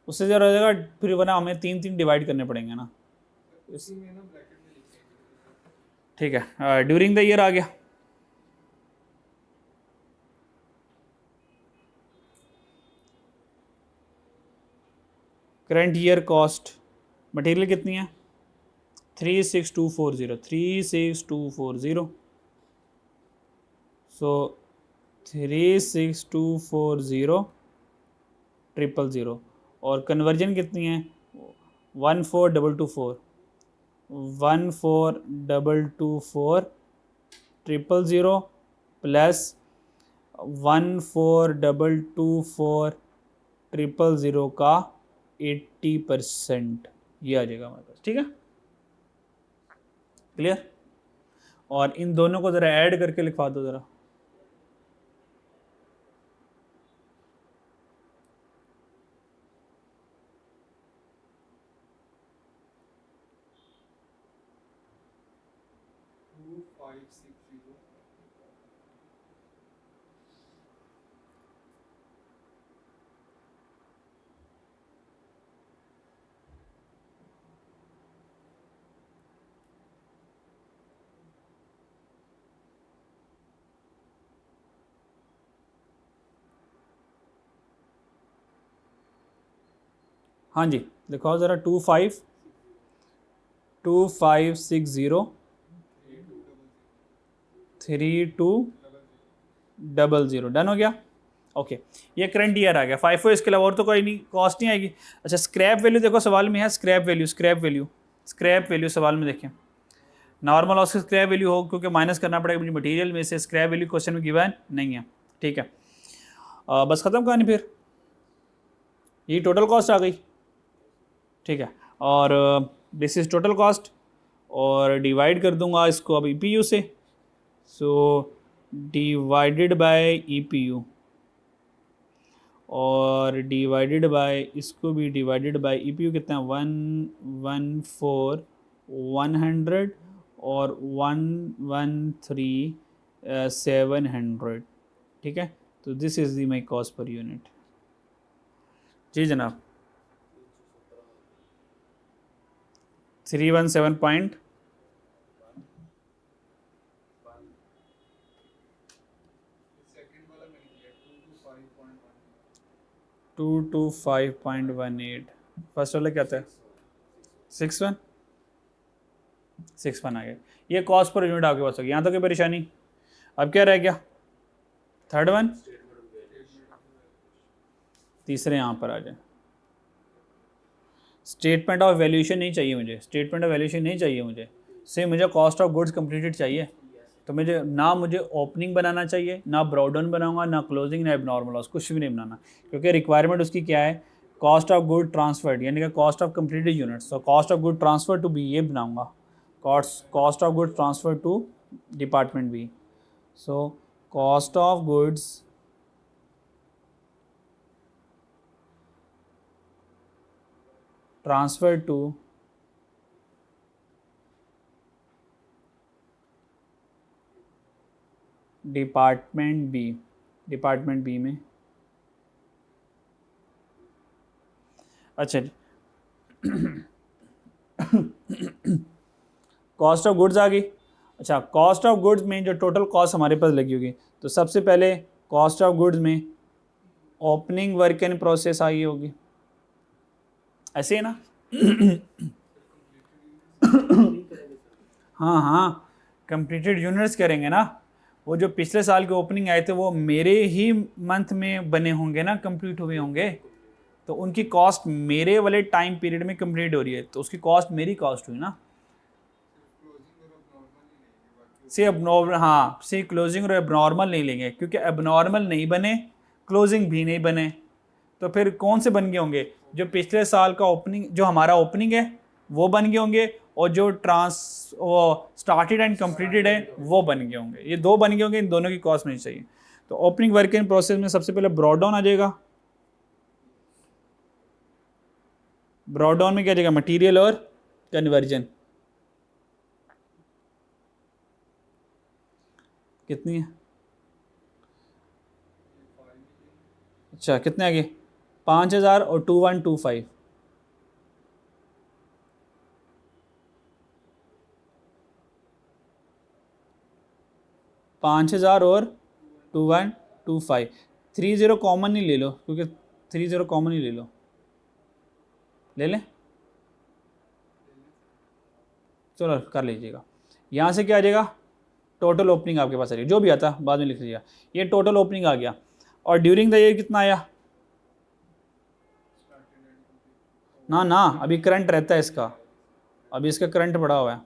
उससे ज़्यादा हो जाएगा फिर, वरना हमें 3 डिवाइड करने पड़ेंगे ना। ठीक है, ड्यूरिंग द ईयर आ गया। करंट ईयर कॉस्ट मटेरियल कितनी है? 36240। सो 36240,000। और कन्वर्जन कितनी है? 14,224। 14,224,000 प्लस 14,224,000 का 80%, ये आ जाएगा हमारे पास, ठीक है। क्लियर? और इन दोनों को ज़रा ऐड करके लिखवा दो ज़रा। हाँ जी, लिखाओ ज़रा 2560 3200। डन हो गया। ओके, ये करंट ईयर आ गया। 5 इसके अलावा और तो कोई नहीं, कॉस्ट नहीं आएगी। अच्छा, स्क्रैप वैल्यू देखो सवाल में है, स्क्रैप वैल्यू सवाल में देखें। नॉर्मल लॉस की स्क्रैप वैल्यू हो, क्योंकि माइनस करना पड़ेगा मुझे मटेरियल में से, स्क्रैप वैल्यू क्वेश्चन में गिवन नहीं है। ठीक है, बस ख़त्म कहानी फिर। ये टोटल कॉस्ट आ गई। ठीक है, और दिस इज टोटल कॉस्ट, और डिवाइड कर दूंगा इसको अब ईपीयू से। सो डिवाइडेड बाय ईपीयू, और डिवाइडेड बाय इसको भी डिवाइडेड बाय ईपीयू कितना है, 114 100 और 113700। ठीक है, तो this is the my cost per unit. जी जनाब, 317 225.18। फर्स्ट वाला क्या था, 61 आ गया। ये कॉस्ट पर यूनिट आपके पास हो गया। यहाँ तक कोई परेशानी? अब क्या रह गया, थर्ड वन, तीसरे यहाँ पर आ जाए। स्टेटमेंट ऑफ वैल्यूएशन नहीं चाहिए मुझे, स्टेटमेंट ऑफ वैल्यूएशन नहीं चाहिए मुझे, सिर्फ मुझे कॉस्ट ऑफ गुड्स कंप्लीटेड चाहिए। तो मुझे ओपनिंग बनाना चाहिए, ना ब्राउडन बनाऊंगा, ना क्लोजिंग, ना एबनॉर्मल लॉस, कुछ भी नहीं बनाना, क्योंकि रिक्वायरमेंट उसकी क्या है, कॉस्ट ऑफ गुड ट्रांसफर्ड, यानी कि कॉस्ट ऑफ कंप्लीटेड यूनिट्स। तो cost of good transfer to B ये बनाऊंगा, cost of good transfer to department B. So cost of goods transfer to department B में। अच्छा, कॉस्ट ऑफ गुड्स आ गई। अच्छा, cost of goods में जो total cost हमारे पास लगी होगी, तो सबसे पहले कॉस्ट ऑफ गुड्स में opening work in process I होगी, ऐसे है ना? हाँ हाँ, कंप्लीटेड यूनिट्स करेंगे ना। वो जो पिछले साल के ओपनिंग आए थे वो मेरे ही मंथ में बने होंगे ना, कंप्लीट हुए होंगे, तो उनकी कॉस्ट मेरे वाले टाइम पीरियड में कंप्लीट हो रही है, तो उसकी कॉस्ट मेरी कॉस्ट हुई ना। से एबनॉर्मल, हाँ, से क्लोजिंग और एबनॉर्मल नहीं लेंगे, क्योंकि एबनॉर्मल नहीं बने, क्लोजिंग भी नहीं बने, तो फिर कौन से बन गए होंगे, जो पिछले साल का ओपनिंग, जो हमारा ओपनिंग है वो बन गए होंगे, और जो वो स्टार्टेड एंड कंप्लीटेड है वो बन गए होंगे। ये दो बन गए होंगे, इन दोनों की कॉस्ट नहीं चाहिए। तो ओपनिंग वर्क इन प्रोसेस में सबसे पहले ब्रॉड डाउन आ जाएगा। ब्रॉड डाउन में क्या जाएगा, मटेरियल और कन्वर्जन। कितनी है? अच्छा, कितने आ गए, 5000 और 2125। 5000 और 2125। 30 कॉमन ही ले लो, क्योंकि 30 कॉमन ही ले लो, ले लें, चलो कर लीजिएगा। यहाँ से क्या आ जाएगा, टोटल ओपनिंग आपके पास आ रही है, जो भी आता बाद में लिख लीजिएगा। ये टोटल ओपनिंग आ गया, और ड्यूरिंग द ईयर कितना आया, ना ना, अभी करंट रहता है इसका, अभी इसका करंट बढ़ा हुआ है।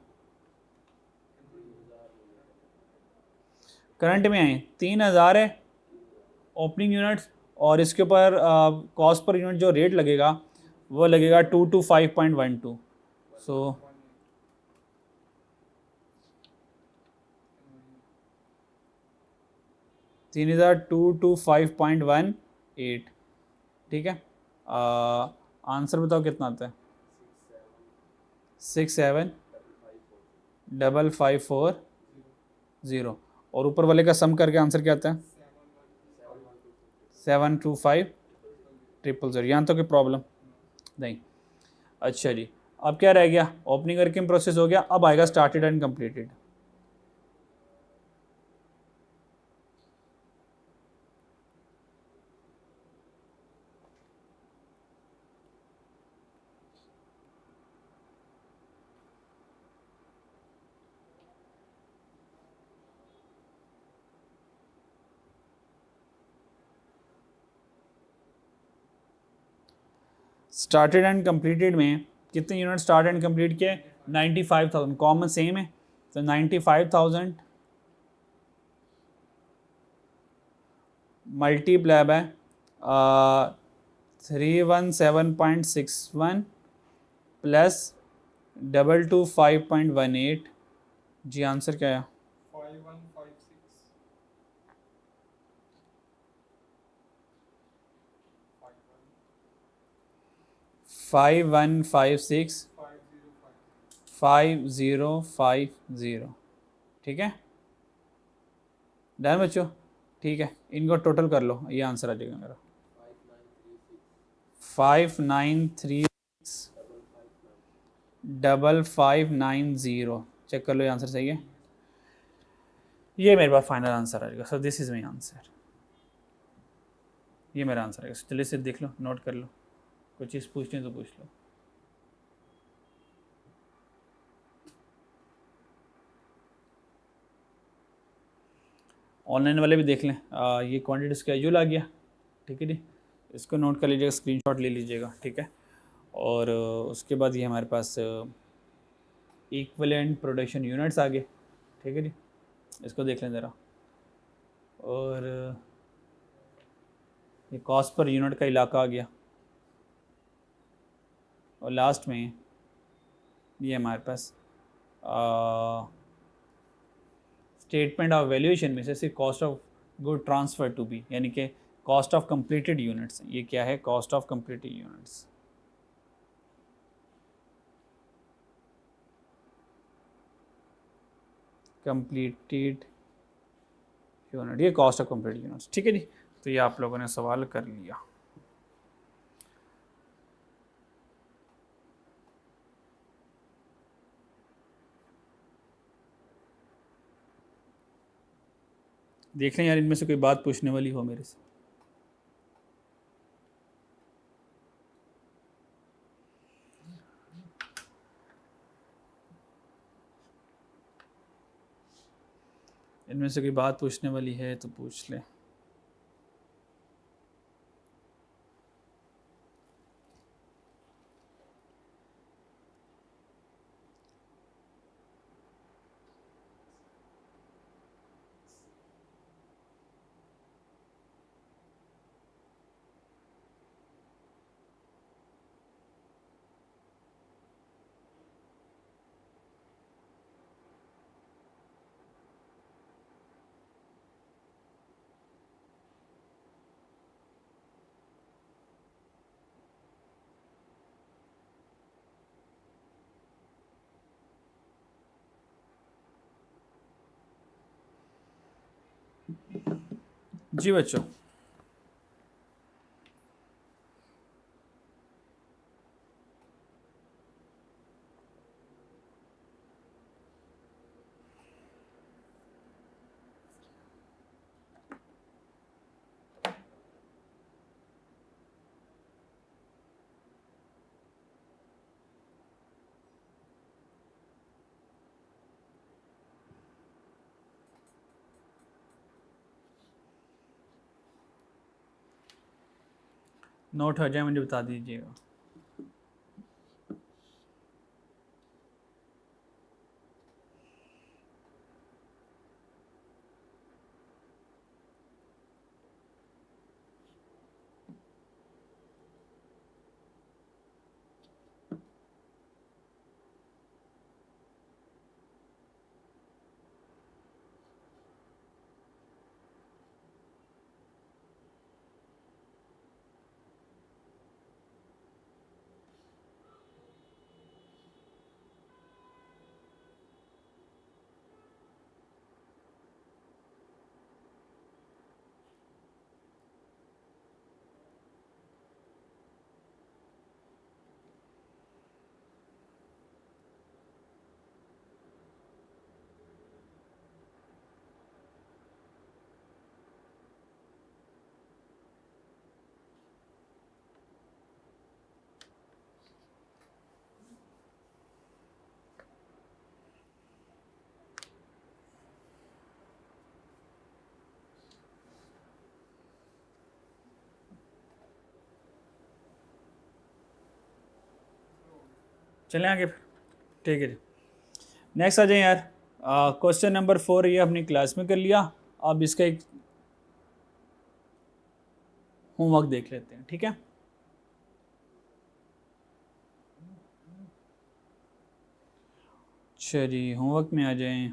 करंट में आए 3000 है ओपनिंग यूनिट्स, और इसके ऊपर कॉस्ट पर यूनिट जो रेट लगेगा वो लगेगा 225.12। सो 3225.18। ठीक है, आंसर बताओ कितना आता है, 67554 0, और ऊपर वाले का सम करके आंसर क्या आता है? 725,000। यहाँ तो कोई प्रॉब्लम नहीं। अच्छा जी, अब क्या रह गया? ओपनिंग वर्किंग प्रोसेस हो गया, अब आएगा started and completed. Started and completed में कितने यूनिट स्टार्ट एंड कंप्लीट किए? 95,000, कॉमन सेम है, तो 95,000 मल्टीप्लाई बाय 317.61 प्लस 225.18। जी आंसर क्या है? 5156,5050। ठीक है, डन बच्चों? ठीक है, इनको टोटल कर लो, ये आंसर आ जाएगा मेरा 5936,5590। चेक कर लो, ये आंसर सही है। ये मेरे पास फाइनल आंसर आ जाएगा। सो दिस इज़ माई आंसर, ये मेरा आंसर है। चलिए इसे देख लो, नोट कर लो, कुछ चीज़ पूछनी है तो पूछ लो। ऑनलाइन वाले भी देख लें। ये क्वांटिटी स्केड्यूल आ गया, ठीक है जी, इसको नोट कर लीजिएगा, स्क्रीनशॉट ले लीजिएगा, ठीक है। और उसके बाद ये हमारे पास इक्विवेलेंट प्रोडक्शन यूनिट्स आ गए, ठीक है जी, इसको देख लें ज़रा। और ये कॉस्ट पर यूनिट का इलाका आ गया, और लास्ट में ये हमारे पास स्टेटमेंट ऑफ वैल्यूएशन में से cost of good transfer to B, यानी कि कॉस्ट ऑफ कंप्लीटेड यूनिट्स। ये क्या है? Cost of completed units. Completed unit, ये कॉस्ट ऑफ कंप्लीटेड यूनिट्स, ठीक है जी। तो ये आप लोगों ने सवाल कर लिया। देख लें यार, इनमें से कोई बात पूछने वाली हो मेरे से। इनमें से कोई बात पूछने वाली है तो पूछ ले। जी बच्चों, नोट हो जाए मुझे बता दीजिएगा। चलें आगे फिर, ठीक है जी। नेक्स्ट आ जाए यार, क्वेश्चन नंबर 4 ये अपनी क्लास में कर लिया। अब इसका एक होमवर्क देख लेते हैं, ठीक है। चलिए होमवर्क में आ जाएं।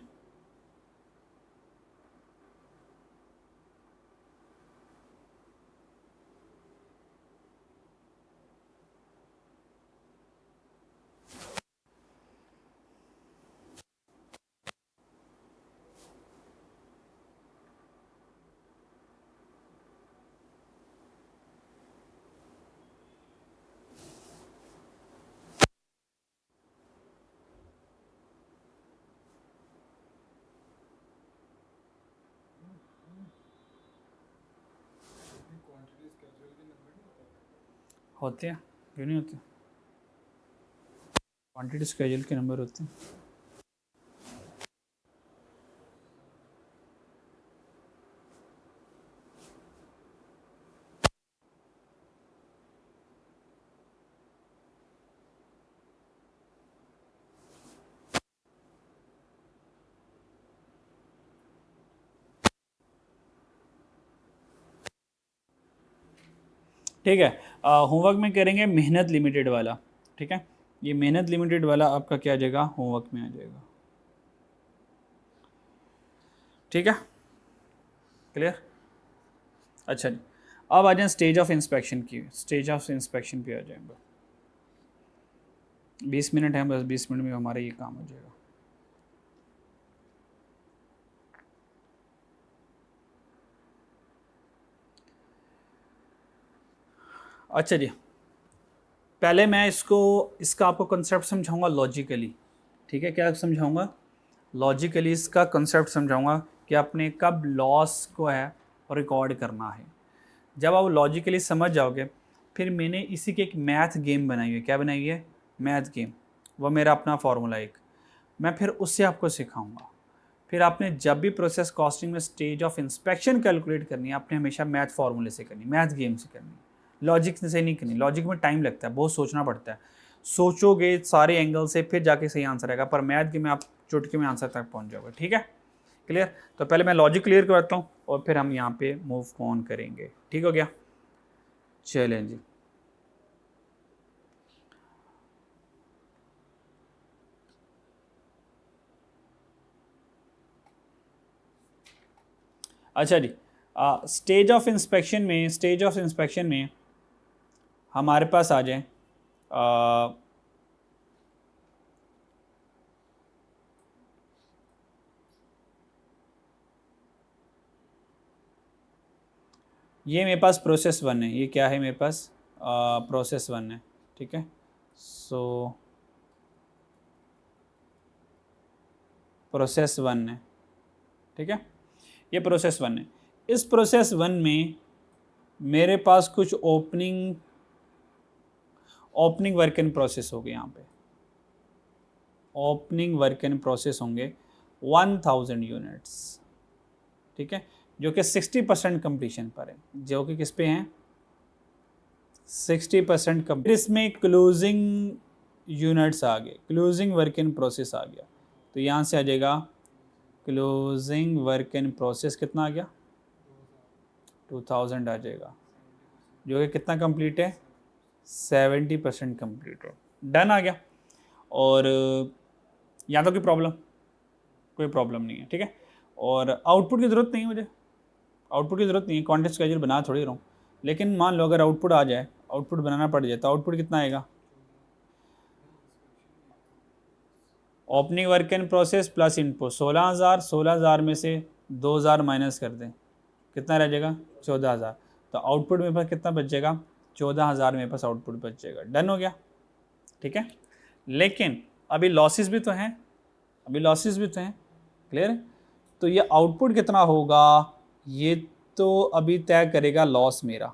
होते हैं, क्यों नहीं होते? क्वांटिटी स्केड्यूल के नंबर होते हैं। ठीक है, होमवर्क में करेंगे मेहनत लिमिटेड वाला, ठीक है। ये मेहनत लिमिटेड वाला आपका क्या आ जाएगा, होमवर्क में आ जाएगा, ठीक है, क्लियर। अच्छा जी, अब आ जाए स्टेज ऑफ इंस्पेक्शन की, स्टेज ऑफ इंस्पेक्शन पे आ जाएंगे। 20 मिनट है बस, 20 मिनट में हमारा ये काम हो जाएगा। अच्छा जी, पहले मैं इसका आपको कंसेप्ट समझाऊंगा लॉजिकली, ठीक है। क्या समझाऊंगा? लॉजिकली इसका कंसेप्ट समझाऊंगा कि आपने कब लॉस को है रिकॉर्ड करना है। जब आप लॉजिकली समझ जाओगे, फिर मैंने इसी की एक मैथ गेम बनाई है। क्या बनाई है? Math game. वो मेरा अपना फार्मूला एक, मैं फिर उससे आपको सिखाऊंगा। फिर आपने जब भी प्रोसेस कॉस्टिंग में स्टेज ऑफ इंस्पेक्शन कैलकुलेट करनी है, आपने हमेशा मैथ फार्मूले से करनी, मैथ गेम से करनी, लॉजिक से नहीं करनी। लॉजिक में टाइम लगता है, बहुत सोचना पड़ता है, सोचोगे सारे एंगल से फिर जाके सही आंसर आएगा। पर मैथ गेम में आप चुटकी में आंसर तक पहुंच जाओगे, ठीक है, क्लियर। तो पहले मैं लॉजिक क्लियर करवाता हूँ और फिर हम यहाँ पे मूव ऑन करेंगे, ठीक हो गया। चलें जी, अच्छा जी, स्टेज ऑफ इंस्पेक्शन में हमारे पास आ जाए ये मेरे पास प्रोसेस 1 है। ये क्या है मेरे पास? प्रोसेस 1 है, ठीक है। सो प्रोसेस 1 है, ठीक है। ये प्रोसेस 1 है। इस प्रोसेस 1 में मेरे पास कुछ ओपनिंग वर्क इन प्रोसेस हो गए। यहाँ पे ओपनिंग वर्क इन प्रोसेस होंगे 1000 यूनिट्स, ठीक है, जो कि 60% कंप्लीशन पर है, जो कि किस पे हैं? 60% कंप्लीट। इसमें क्लोजिंग यूनिट्स आ गए, क्लोजिंग वर्क इन प्रोसेस आ गया। तो यहाँ से आ जाएगा क्लोजिंग वर्क इन प्रोसेस कितना आ गया? 2000 आ जाएगा, जो कि कितना कंप्लीट है? 70% कंप्लीट हो, डन आ गया। और यहाँ तो कोई प्रॉब्लम नहीं है, ठीक है। और आउटपुट की ज़रूरत नहीं है मुझे, आउटपुट की ज़रूरत नहीं है, कॉन्टेक्स्ट स्केड्यूल बना थोड़ी रहा हूँ। लेकिन मान लो अगर आउटपुट आ जाए, आउटपुट बनाना पड़ जाए, तो आउटपुट कितना आएगा? Opening work in process plus input 16000, 16000 में से 2000 माइनस कर दें, कितना रह जाएगा? 14000। तो आउटपुट मेरे पास कितना बच जाएगा? 14000 मेरे पास आउटपुट बच जाएगा, डन हो गया, ठीक है। लेकिन अभी लॉसेस भी तो हैं, क्लियर है। तो ये आउटपुट कितना होगा, ये तो अभी तय करेगा लॉस मेरा।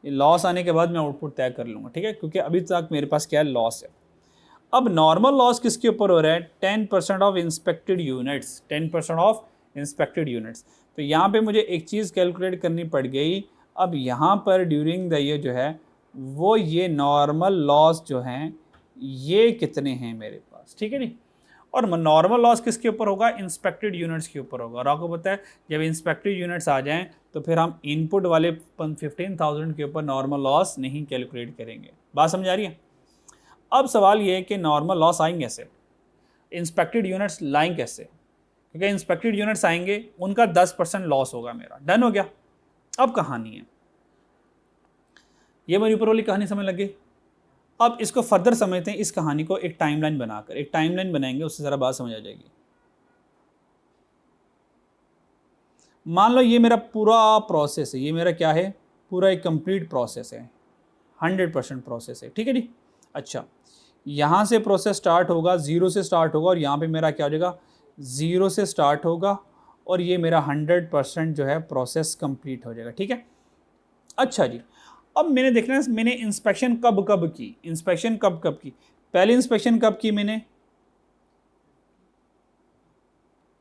ये लॉस आने के बाद मैं आउटपुट तय कर लूँगा, ठीक है, क्योंकि अभी तक मेरे पास क्या है? लॉस है। अब नॉर्मल लॉस किसके ऊपर हो रहा है? 10% of inspected units, 10% of inspected units. तो यहाँ पे मुझे एक चीज़ कैलकुलेट करनी पड़ गई। अब यहाँ पर ड्यूरिंग द ईयर जो है वो ये नॉर्मल लॉस जो हैं ये कितने हैं मेरे पास, ठीक है जी। और नॉर्मल लॉस किसके ऊपर होगा, इंस्पेक्टेड यूनिट्स के ऊपर होगा। और आपको पता है जब इंस्पेक्टेड यूनिट्स आ जाएं तो फिर हम इनपुट वाले 15,000 के ऊपर नॉर्मल लॉस नहीं कैलकुलेट करेंगे। बात समझ आ रही है। अब सवाल ये है कि नॉर्मल लॉस आएंगे कैसे, इंस्पेक्टेड यूनिट्स लाएंगे कैसे, क्योंकि इंस्पेक्टेड यूनिट्स आएंगे उनका 10% लॉस होगा मेरा। डन हो गया। अब कहानी है, ये मेरी ऊपर वाली कहानी समझ लग गई। अब इसको फर्दर समझते हैं, इस कहानी को एक टाइमलाइन बनाकर, एक टाइमलाइन बनाएंगे, उससे ज़रा बात समझ आ जाएगी। मान लो ये मेरा पूरा प्रोसेस है, ये मेरा क्या है, पूरा एक कंप्लीट प्रोसेस है, 100% प्रोसेस है, ठीक है जी। अच्छा, यहाँ से प्रोसेस स्टार्ट होगा, ज़ीरो से स्टार्ट होगा, और यहाँ पे मेरा क्या हो जाएगा, ज़ीरो से स्टार्ट होगा, और ये मेरा 100% जो है प्रोसेस कंप्लीट हो जाएगा, ठीक है। अच्छा जी, अब मैंने देखना है मैंने इंस्पेक्शन कब कब की, इंस्पेक्शन कब कब की। पहली इंस्पेक्शन कब की मैंने,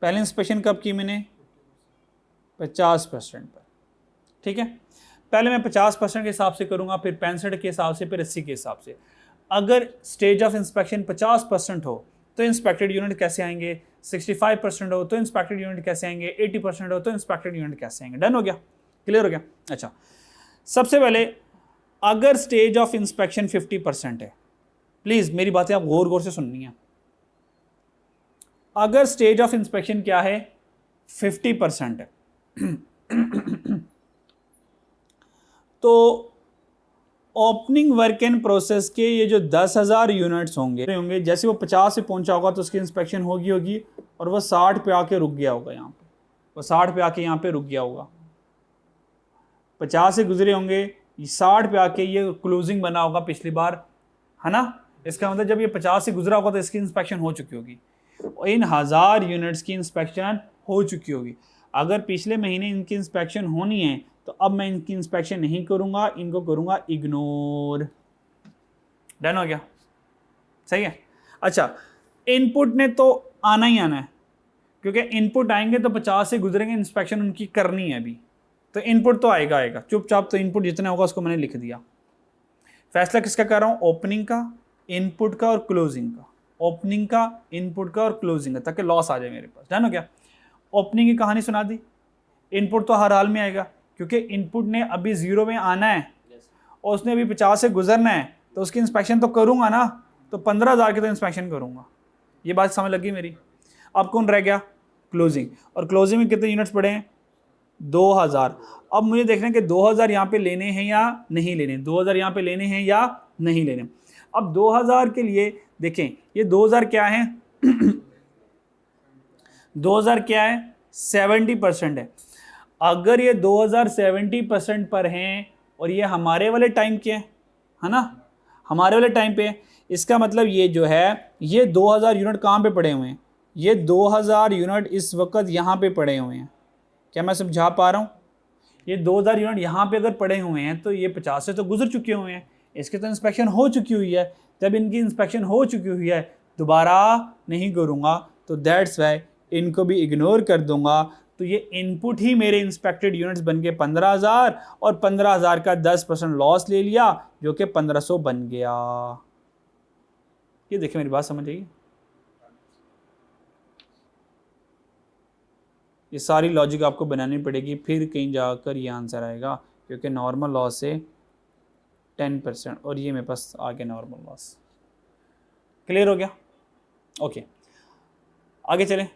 पहली इंस्पेक्शन कब की मैंने, 50% पर, ठीक है। पहले मैं 50% के हिसाब से करूँगा, फिर 65 के हिसाब से, फिर 80 के हिसाब से। अगर स्टेज ऑफ इंस्पेक्शन 50% हो तो इंस्पेक्टेड यूनिट कैसे आएंगे, 65% हो तो इंस्पेक्टेड यूनिट कैसे आएंगे, 80% हो तो इंस्पेक्टेड यूनिट कैसे आएंगे। डन हो गया, क्लियर हो गया। अच्छा, सबसे पहले अगर स्टेज ऑफ इंस्पेक्शन 50% है, प्लीज़ मेरी बातें आप गौर गौर से सुननी है। अगर स्टेज ऑफ इंस्पेक्शन क्या है, 50% है तो ओपनिंग वर्क इन प्रोसेस के ये जो 10,000 यूनिट्स होंगे, जैसे वो 50 पे पहुंचा होगा तो उसकी इंस्पेक्शन होगी और वो 60 पे आके रुक गया होगा, यहाँ पे वो 60 पे आके यहाँ पे रुक गया होगा। 50 से गुजरे होंगे, 60 पे आके ये क्लोजिंग बना होगा पिछली बार, है ना। इसका मतलब जब ये 50 से गुजरा होगा तो इसकी इंस्पेक्शन हो चुकी होगी, इन 1000 यूनिट्स की इंस्पेक्शन हो चुकी होगी। अगर पिछले महीने इनकी इंस्पेक्शन होनी है तो अब मैं इनकी इंस्पेक्शन नहीं करूंगा, इनको करूंगा इग्नोर। डन हो गया, सही है। अच्छा, इनपुट ने तो आना ही आना है, क्योंकि इनपुट आएंगे तो 50 से गुजरेंगे, इंस्पेक्शन उनकी करनी है अभी, तो इनपुट तो आएगा चुपचाप। तो इनपुट जितना होगा उसको मैंने लिख दिया। फैसला किसका कर रहा हूँ, ओपनिंग का, इनपुट का और क्लोजिंग का, ओपनिंग का, इनपुट का और क्लोजिंग का, ताकि लॉस आ जाए मेरे पास। डन हो गया। ओपनिंग की कहानी सुना दी, इनपुट तो हर हाल में आएगा क्योंकि इनपुट ने अभी 0 में आना है और उसने अभी 50 से गुजरना है, तो उसकी इंस्पेक्शन तो करूंगा ना, तो 15,000 की तो इंस्पेक्शन करूंगा। ये बात समझ लगी मेरी। अब कौन रह गया, क्लोजिंग। और क्लोजिंग में कितने यूनिट्स पड़े हैं, 2,000। अब मुझे देखना है कि 2,000 यहाँ पे लेने हैं या नहीं लेने, 2,000 यहाँ पे लेने हैं या नहीं लेने। अब 2,000 के लिए देखें, ये 2,000 क्या है 2,000 क्या है, 70% है। अगर ये 2,000 70% पर हैं और ये हमारे वाले टाइम के हैं, है ना, हमारे वाले टाइम पे, इसका मतलब ये जो है, ये 2,000 यूनिट कहाँ पे पड़े हुए हैं, ये 2,000 यूनिट इस वक्त यहाँ पे पड़े हुए हैं। क्या मैं समझा पा रहा हूँ, ये 2,000 यूनिट यहाँ पे अगर पड़े हुए हैं तो ये 50 से तो गुजर चुके हुए हैं, इसकी तो इंस्पेक्शन हो चुकी हुई है। जब इनकी इंस्पेक्शन हो चुकी हुई है दोबारा नहीं करूँगा, तो दैट्स वाई इनको भी इग्नोर कर दूंगा। तो ये इनपुट ही मेरे इंस्पेक्टेड यूनिट्स बन के 15,000 और 15,000 का 10% लॉस ले लिया जो कि 1,500 बन गया। ये देखिए मेरी बात समझ आइए, ये सारी लॉजिक आपको बनानी पड़ेगी, फिर कहीं जाकर ये आंसर आएगा, क्योंकि नॉर्मल लॉस से 10% और ये मेरे पास आ गया नॉर्मल लॉस। क्लियर हो गया, ओके आगे चलें।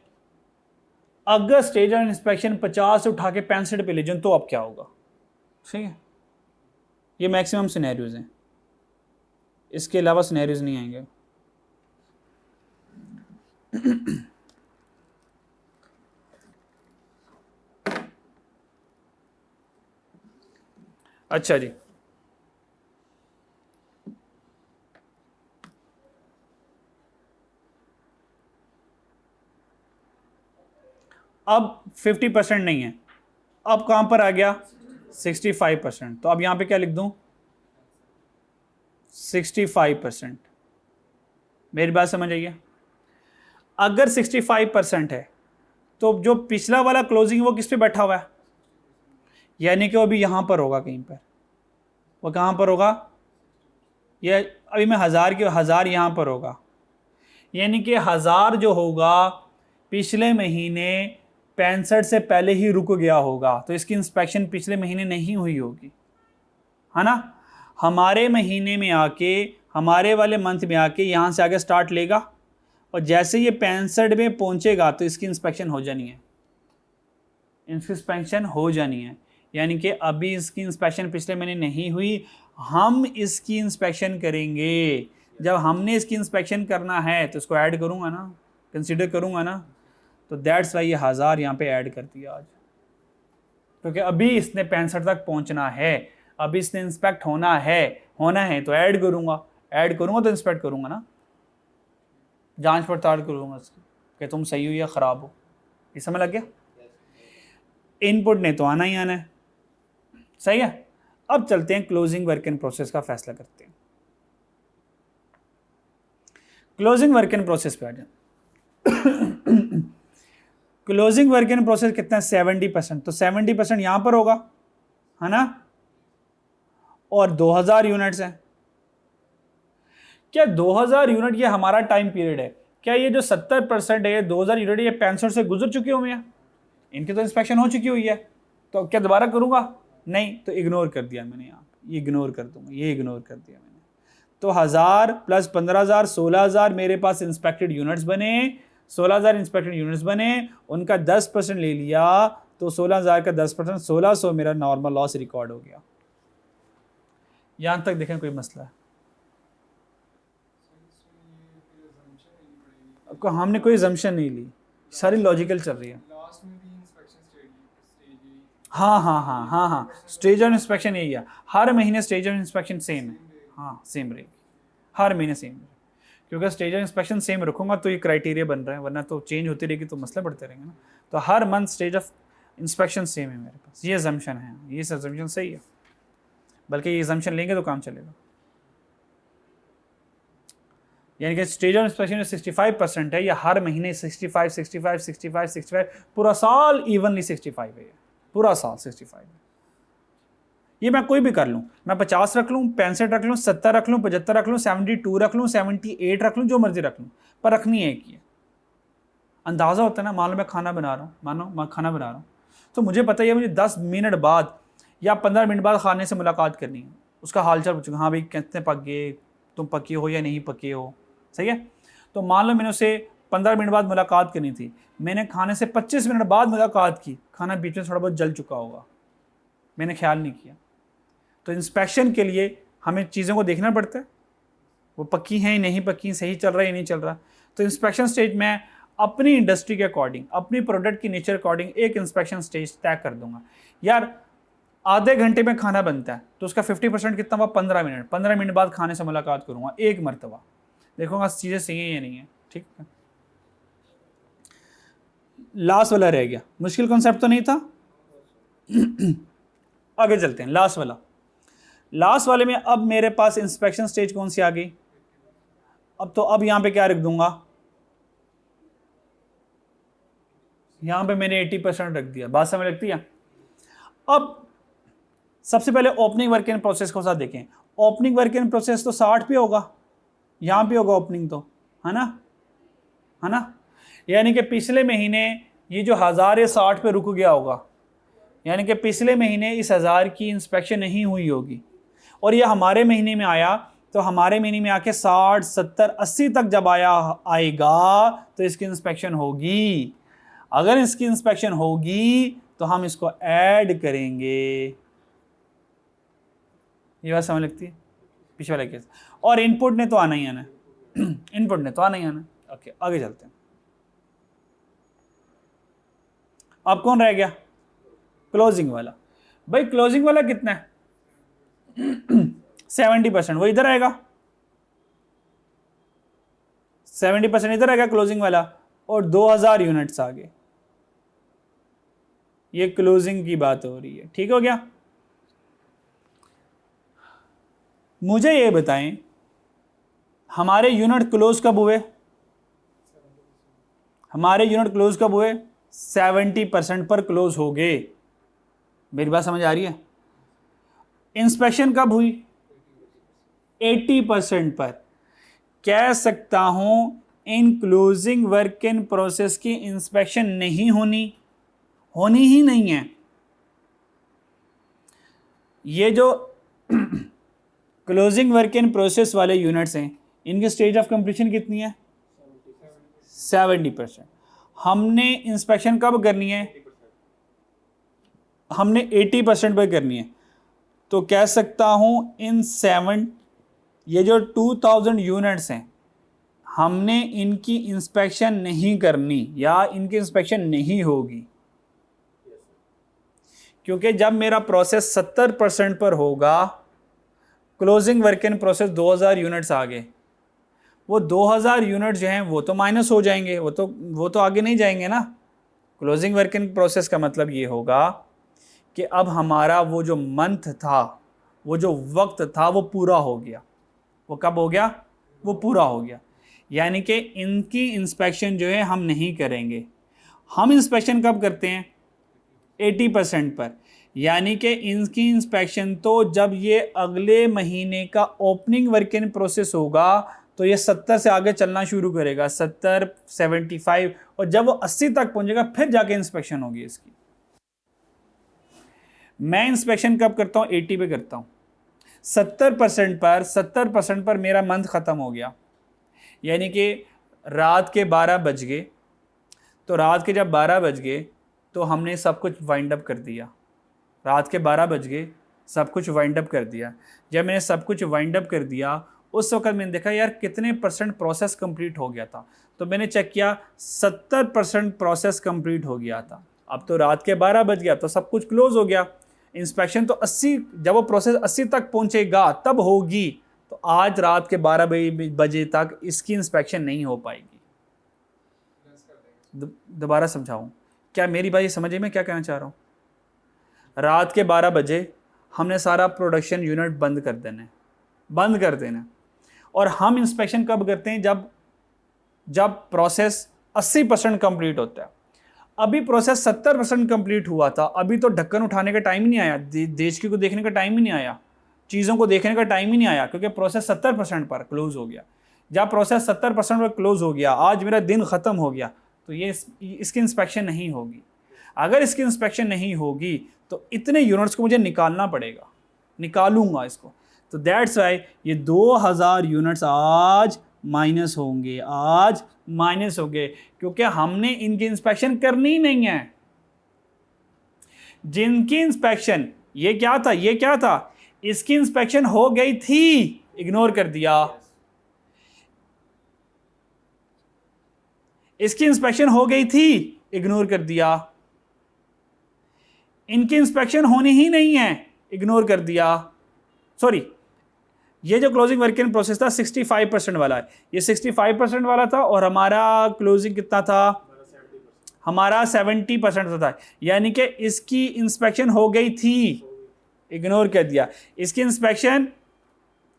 अगर स्टेज ऑफ इंस्पेक्शन 50 से उठा के 65 पे ले जाऊं तो अब क्या होगा, ठीक है। ये मैक्सिमम सिनेरियोज हैं, इसके अलावा सिनेरियोज नहीं आएंगे। अच्छा जी, अब 50% नहीं है, अब कहां पर आ गया 65%। तो अब यहां पे क्या लिख दूं 65%। मेरी बात समझ आइए, अगर 65% है तो जो पिछला वाला क्लोजिंग वो किस पे बैठा हुआ है, यानी कि वो भी यहां पर होगा कहीं पर। वो कहां पर होगा, ये अभी मैं 1000 के 1000 यहाँ पर होगा, यानी कि 1000 जो होगा पिछले महीने 65 से पहले ही रुक गया होगा, तो इसकी इंस्पेक्शन पिछले महीने नहीं हुई होगी, है ना। हमारे महीने में आके, हमारे वाले मंथ में आके यहाँ से आगे स्टार्ट लेगा, और जैसे ये 65 में पहुँचेगा तो इसकी इंस्पेक्शन हो जानी है, इसकी इंस्पेक्शन हो जानी है। यानी कि अभी इसकी इंस्पेक्शन पिछले महीने नहीं हुई, हम इसकी इंस्पेक्शन करेंगे। जब हमने इसकी इंस्पेक्शन करना है तो इसको ऐड करूँगा ना, कंसीडर करूँगा ना, तो दैट्स वाई ये 1000 यहाँ पे ऐड कर दिया आज, क्योंकि अभी इसने 65 तक पहुँचना है, अभी इसने इंस्पेक्ट होना है तो ऐड करूँगा, ऐड करूँगा तो इंस्पेक्ट करूँगा ना, जांच पड़ताल करूँगा इसकी कि तुम सही हो या ख़राब हो। ये समझ लग गया। इनपुट ने तो आना ही आना है, सही है। अब चलते हैं क्लोजिंग वर्क इन प्रोसेस का फैसला करते हैं। क्लोजिंग वर्क इन प्रोसेस पे आ जाए। क्लोजिंग वर्क इन प्रोसेस कितना है? 70%, तो 70% यहां पर होगा, है ना, और 2000 यूनिट्स है। क्या 2000 यूनिट ये हमारा टाइम पीरियड है? क्या ये जो 70% है, 2000 यूनिट, ये 65 से गुजर चुके होंगे, इनकी तो इंस्पेक्शन हो चुकी हुई है, तो क्या दोबारा करूंगा? नहीं, तो इग्नोर कर दिया मैंने यहाँ, ये इग्नोर कर दूंगा, ये इग्नोर कर दिया मैंने। तो 1000 प्लस 15000 16000 मेरे पास इंस्पेक्टेड यूनिट्स बने, 16000 इंस्पेक्टेड यूनिट्स बने, उनका 10% ले लिया, तो 16000 का 10% 1600 मेरा नॉर्मल लॉस रिकॉर्ड हो गया। यहां तक देखें कोई मसला है? आपको हमने कोई जम्पशन नहीं ली, सारी लॉजिकल चल रही है। हाँ, स्टेज ऑफ इंस्पेक्शन यही है, हर महीने स्टेज ऑफ इंस्पेक्शन सेम है, हाँ सेम रहेगी, हर महीने सेम है, क्योंकि स्टेज ऑफ इंस्पेक्शन सेम रखूंगा तो ये क्राइटेरिया बन रहा है, वरना तो चेंज होती रहेगी तो मसले बढ़ते रहेंगे ना। तो हर month stage of inspection same है मेरे पास, ये अजम्पशन है, ये अजम्पशन सही है, बल्कि ये अजम्पशन लेंगे तो काम चलेगा। यानी कि स्टेज ऑफ इंस्पेक्शन 65% है, या हर महीने 65 65 65 65, पूरा साल इवनली 65 है, पूरा साल 65 है। ये मैं कोई भी कर लूँ, मैं 50 रख लूँ, 65 रख लूँ, 70 रख लूँ, 75 रख लूँ, 72 रख लूँ, 78 रख लूँ, जो मर्जी रख लूँ, पर रखनी है एक ही है। अंदाज़ा होता है ना, मान लो मैं खाना बना रहा हूँ, मानो मैं खाना बना रहा हूँ, तो मुझे पता है मुझे 10 मिनट बाद या 15 मिनट बाद खाने से मुलाकात करनी है, उसका हालचाल पूछूंगा, हाँ भाई कितने पक गए, तुम पके हो या नहीं पके हो, सही है। तो मान लो मैंने उसे 15 मिनट बाद मुलाकात करनी थी, मैंने खाने से 25 मिनट बाद मुलाकात की, खाना बीच में थोड़ा बहुत जल चुका होगा, मैंने ख्याल नहीं किया। तो इंस्पेक्शन के लिए हमें चीज़ों को देखना पड़ता है, वो पक्की हैं नहीं पक्की, सही चल रहा है या नहीं चल रहा। तो इंस्पेक्शन स्टेज में अपनी इंडस्ट्री के अकॉर्डिंग, अपनी प्रोडक्ट की नेचर अकॉर्डिंग एक इंस्पेक्शन स्टेज तय कर दूंगा। यार आधे घंटे में खाना बनता है, तो उसका 50% कितना हुआ? 15 मिनट, 15 मिनट बाद खाने से मुलाकात करूंगा एक मरतबा, देखूंगा चीज़ें सही है या नहीं है, ठीक है। लास्ट वाला रह गया, मुश्किल कॉन्सेप्ट तो नहीं था। आगे चलते हैं, लास्ट वाला। लास्ट वाले में अब मेरे पास इंस्पेक्शन स्टेज कौन सी आ गई? अब यहां पे क्या रख दूंगा? यहां पे मैंने 80% रख दिया, बात समझ लगती है। अब सबसे पहले ओपनिंग वर्क इन प्रोसेस को साथ देखें। ओपनिंग वर्क इन प्रोसेस तो 60 पे होगा, यहां पे होगा ओपनिंग, तो है ना, यानी कि पिछले महीने ये जो 1000 या 60 पे रुक गया होगा, यानी कि पिछले महीने इस 1000 की इंस्पेक्शन नहीं हुई होगी, और ये हमारे महीने में आया, तो हमारे महीने में आके 60 70 80 तक जब आएगा तो इसकी इंस्पेक्शन होगी। अगर इसकी इंस्पेक्शन होगी तो हम इसको ऐड करेंगे। ये बात समझ लगती है, पिछले वाले केस। और इनपुट ने तो आना ही आना है। इनपुट ने तो आना ही आना है। ओके, आगे चलते हैं। अब कौन रह गया? क्लोजिंग वाला। भाई क्लोजिंग वाला कितना है? 70%, वो इधर आएगा, 70% इधर आएगा क्लोजिंग वाला, और 2000 यूनिट्स आ गए। ये क्लोजिंग की बात हो रही है, ठीक हो गया। मुझे ये बताएं, हमारे यूनिट क्लोज कब हुए? हमारे यूनिट क्लोज कब हुए? 70% पर क्लोज हो गए। मेरी बात समझ आ रही है? इंस्पेक्शन कब हुई? 80% पर कह सकता हूं इन क्लोजिंग वर्क इन प्रोसेस की इंस्पेक्शन नहीं होनी ही नहीं है। ये जो क्लोजिंग वर्क इन प्रोसेस वाले यूनिट्स हैं इनकी स्टेज ऑफ कंप्लीशन कितनी है? 70%। हमने इंस्पेक्शन कब करनी है? हमने 80% पर करनी है। तो कह सकता हूं इन 7, ये जो 2000 यूनिट्स हैं हमने इनकी इंस्पेक्शन नहीं करनी या इनकी इंस्पेक्शन नहीं होगी, क्योंकि जब मेरा प्रोसेस 70% पर होगा, closing work in process 2000 units आ गए, वो 2000 यूनिट जो हैं वो तो माइनस हो जाएंगे, वो तो आगे नहीं जाएंगे ना। क्लोजिंग वर्क इन प्रोसेस का मतलब ये होगा कि अब हमारा वो जो मंथ था, वो जो वक्त था वो पूरा हो गया। वो कब हो गया? वो पूरा हो गया। यानी कि इनकी इंस्पेक्शन जो है हम नहीं करेंगे। हम इंस्पेक्शन कब करते हैं? 80% पर। यानी कि इनकी इंस्पेक्शन तो जब ये अगले महीने का ओपनिंग वर्क इन प्रोसेस होगा तो ये 70 से आगे चलना शुरू करेगा, 70, 75, और जब वो 80 तक पहुंचेगा फिर जाके इंस्पेक्शन होगी इसकी। मैं इंस्पेक्शन कब करता हूँ? 80 पे करता हूँ। 70% पर मेरा मंथ ख़त्म हो गया, यानी कि रात के 12 बज गए। तो रात के जब 12 बज गए तो हमने सब कुछ वाइंड अप कर दिया। रात के 12 बज गए, सब कुछ वाइंड अप कर दिया। जब मैंने सब कुछ वाइंड अप कर दिया उस वक्त मैंने देखा यार कितने % प्रोसेस कंप्लीट हो गया था। तो मैंने चेक किया 70% प्रोसेस कंप्लीट हो गया था। अब तो रात के 12 बज गया तो सब कुछ क्लोज हो गया। इंस्पेक्शन तो 80, जब वो प्रोसेस 80 तक पहुंचेगा तब होगी। तो आज रात के 12 बजे तक इसकी इंस्पेक्शन नहीं हो पाएगी। दोबारा समझाऊं क्या? मेरी बात ये समझिए मैं क्या कहना चाह रहा हूँ। रात के 12 बजे हमने सारा प्रोडक्शन यूनिट बंद कर देना और हम इंस्पेक्शन कब करते हैं? जब प्रोसेस 80% कंप्लीट होता है। अभी प्रोसेस 70% कंप्लीट हुआ था, अभी तो ढक्कन उठाने का टाइम ही नहीं आया, देश को देखने का टाइम ही नहीं आया, चीज़ों को देखने का टाइम ही नहीं आया, क्योंकि प्रोसेस 70% पर क्लोज हो गया। जब प्रोसेस 70% पर क्लोज हो गया, आज मेरा दिन ख़त्म हो गया, तो ये इसकी इंस्पेक्शन नहीं होगी। अगर इसकी इंस्पेक्शन नहीं होगी तो इतने यूनिट्स को मुझे निकालना पड़ेगा, निकालूंगा इसको। तो दैट्स वाई ये 2000 यूनिट्स आज माइनस होंगे, क्योंकि हमने इनकी इंस्पेक्शन करनी ही नहीं है। जिनकी इंस्पेक्शन ये क्या था, इसकी इंस्पेक्शन हो गई थी, इग्नोर कर दिया। इसकी इंस्पेक्शन हो गई थी, इग्नोर कर दिया। इनकी इंस्पेक्शन होनी ही नहीं है, इग्नोर कर दिया। सॉरी, ये जो क्लोजिंग वर्क इन प्रोसेस था 65% वाला है, ये 65% वाला था और हमारा क्लोजिंग कितना था? हमारा 70% था। यानी कि इसकी इंस्पेक्शन हो गई थी, इग्नोर कर दिया। इसकी इंस्पेक्शन,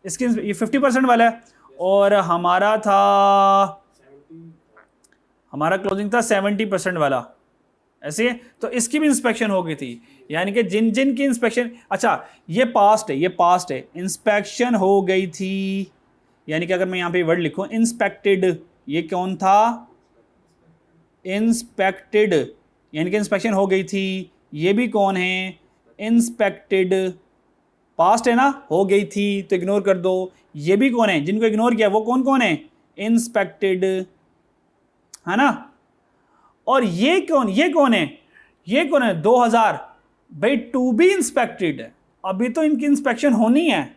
ये 50% वाला है और हमारा क्लोजिंग था 70% वाला, ऐसे है। तो इसकी भी इंस्पेक्शन हो गई थी। यानी कि जिन की इंस्पेक्शन, अच्छा ये पास्ट है, इंस्पेक्शन हो गई थी। यानी कि अगर मैं यहाँ पे वर्ड लिखूँ इंस्पेक्टेड, ये कौन था? इंस्पेक्टेड, यानी कि इंस्पेक्शन हो गई थी। ये भी कौन है? इंस्पेक्टेड, पास्ट है ना, हो गई थी तो इग्नोर कर दो। ये भी कौन है? जिनको इग्नोर किया वो कौन है? इंस्पेक्टेड, है ना। और ये कौन है? 2000, भाई टू बी इंस्पेक्टेड है, अभी तो इनकी इंस्पेक्शन होनी है।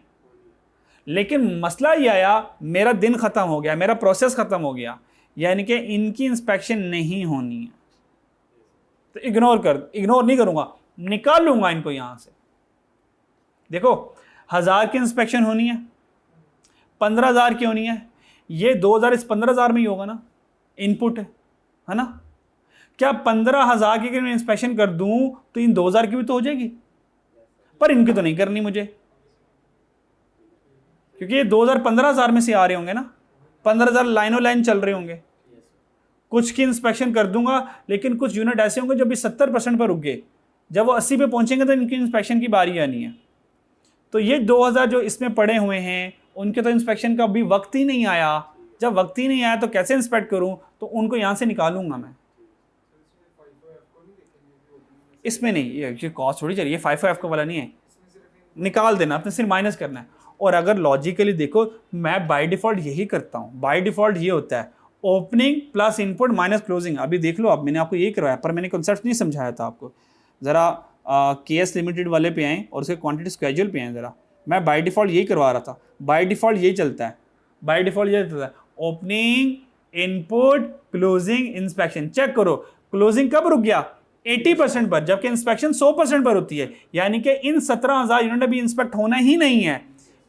लेकिन मसला ये आया, मेरा दिन खत्म हो गया, मेरा प्रोसेस खत्म हो गया, यानी कि इनकी इंस्पेक्शन नहीं होनी है। तो इग्नोर नहीं करूंगा, निकाल लूंगा इनको यहां से। देखो 1000 की इंस्पेक्शन होनी है, 15000 की होनी है, ये 2000 इस 15000 में ही होगा ना, इनपुट है ना। क्या 15000 की अगर मैं इंस्पेक्शन कर दूं तो इन 2000 की भी तो हो जाएगी, पर इनकी तो नहीं करनी मुझे, क्योंकि ये 2000 15000 में से आ रहे होंगे ना, 15000 लाइनों लाइन चल रहे होंगे। कुछ की इंस्पेक्शन कर दूंगा, लेकिन कुछ यूनिट ऐसे होंगे जो भी 70% पर रुक गए, जब वो 80 पे पहुंचेंगे तो इनकी इंस्पेक्शन की बारी आनी है। तो ये 2000 जो इसमें पड़े हुए हैं उनके तो इंस्पेक्शन का अभी वक्त ही नहीं आया। जब वक्त ही नहीं आया तो कैसे इंस्पेक्ट करूं, तो उनको यहाँ से निकालूंगा मैं। इसमें नहीं, ये कॉस्ट थोड़ी चलिए, 5 का वाला नहीं है, निकाल देना, आपने सिर्फ माइनस करना है। और अगर लॉजिकली देखो, मैं बाय डिफॉल्ट यही करता हूँ, बाय डिफॉल्ट ये होता है opening plus input minus closing. अभी देख लो, अब मैंने आपको यही करवाया, पर मैंने कॉन्सेप्ट नहीं समझाया था आपको। ज़रा KS लिमिटेड वाले पे आए और उसके क्वांटिटी स्केड्यूल पे आए ज़रा। मैं बाय डिफॉल्ट यही करवा रहा था, बाय डिफॉल्ट यही चलता है, बाय डिफॉल्ट ये चलता है, opening input closing inspection. Check करो क्लोजिंग कब रुक गया, 80% पर, जबकि इंस्पेक्शन 100% पर होती है। यानी कि इन 17,000 यूनिट भी इंस्पेक्ट होना ही नहीं है,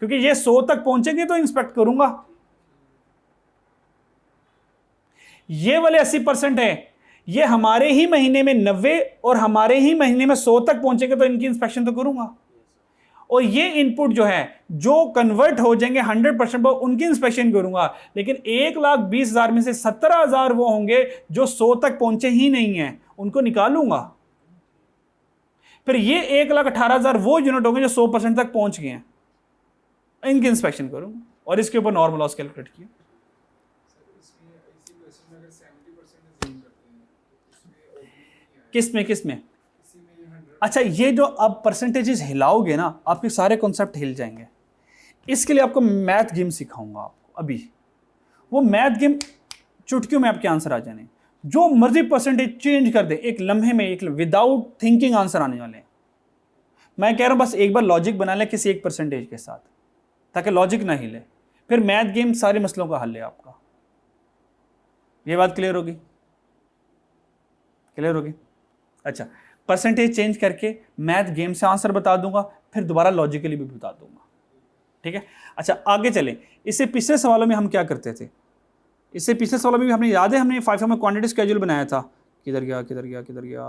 क्योंकि ये 100 तक पहुंचेंगे तो इंस्पेक्ट करूंगा। ये वाले 80% है, ये हमारे ही महीने में 90 और हमारे ही महीने में 100 तक पहुंचेंगे तो इनकी इंस्पेक्शन तो करूंगा। और ये इनपुट जो है, जो कन्वर्ट हो जाएंगे 100% पर, उनकी इंस्पेक्शन करूंगा। लेकिन 1,20,000 में से 17,000 वो होंगे जो 100 तक पहुंचे ही नहीं है, उनको निकालूंगा। फिर ये 1,18,000 वो यूनिट होंगे जो 100% तक पहुंच गए हैं, इनकी इंस्पेक्शन करूंगा। और इसके ऊपर नॉर्मल लॉस कैलकुलेट किया। किस में अच्छा, ये जो अब परसेंटेजेस हिलाओगे ना, आपके सारे कॉन्सेप्ट हिल जाएंगे। इसके लिए आपको मैथ गेम सिखाऊंगा आपको अभी। वो मैथ गेम चुटकियों में आपके आंसर आ जाने, जो मर्जी परसेंटेज चेंज कर दे, एक लम्हे में, एक विदाउट थिंकिंग आंसर आने वाले हैं। मैं कह रहा हूं बस एक बार लॉजिक बना ले किसी एक परसेंटेज के साथ, ताकि लॉजिक ना हिले, फिर मैथ गेम सारे मसलों का हल है आपका। ये बात क्लियर होगी? क्लियर होगी? अच्छा, परसेंटेज चेंज करके मैथ गेम से आंसर बता दूंगा, फिर दोबारा लॉजिकली भी बता दूंगा। ठीक है? अच्छा, आगे चलें। इससे पिछले सवालों में हम क्या करते थे? इससे पिछले सवालों में भी हमने, याद है, हमने 5 में क्वांटिटी स्केड्यूल बनाया था। किधर गया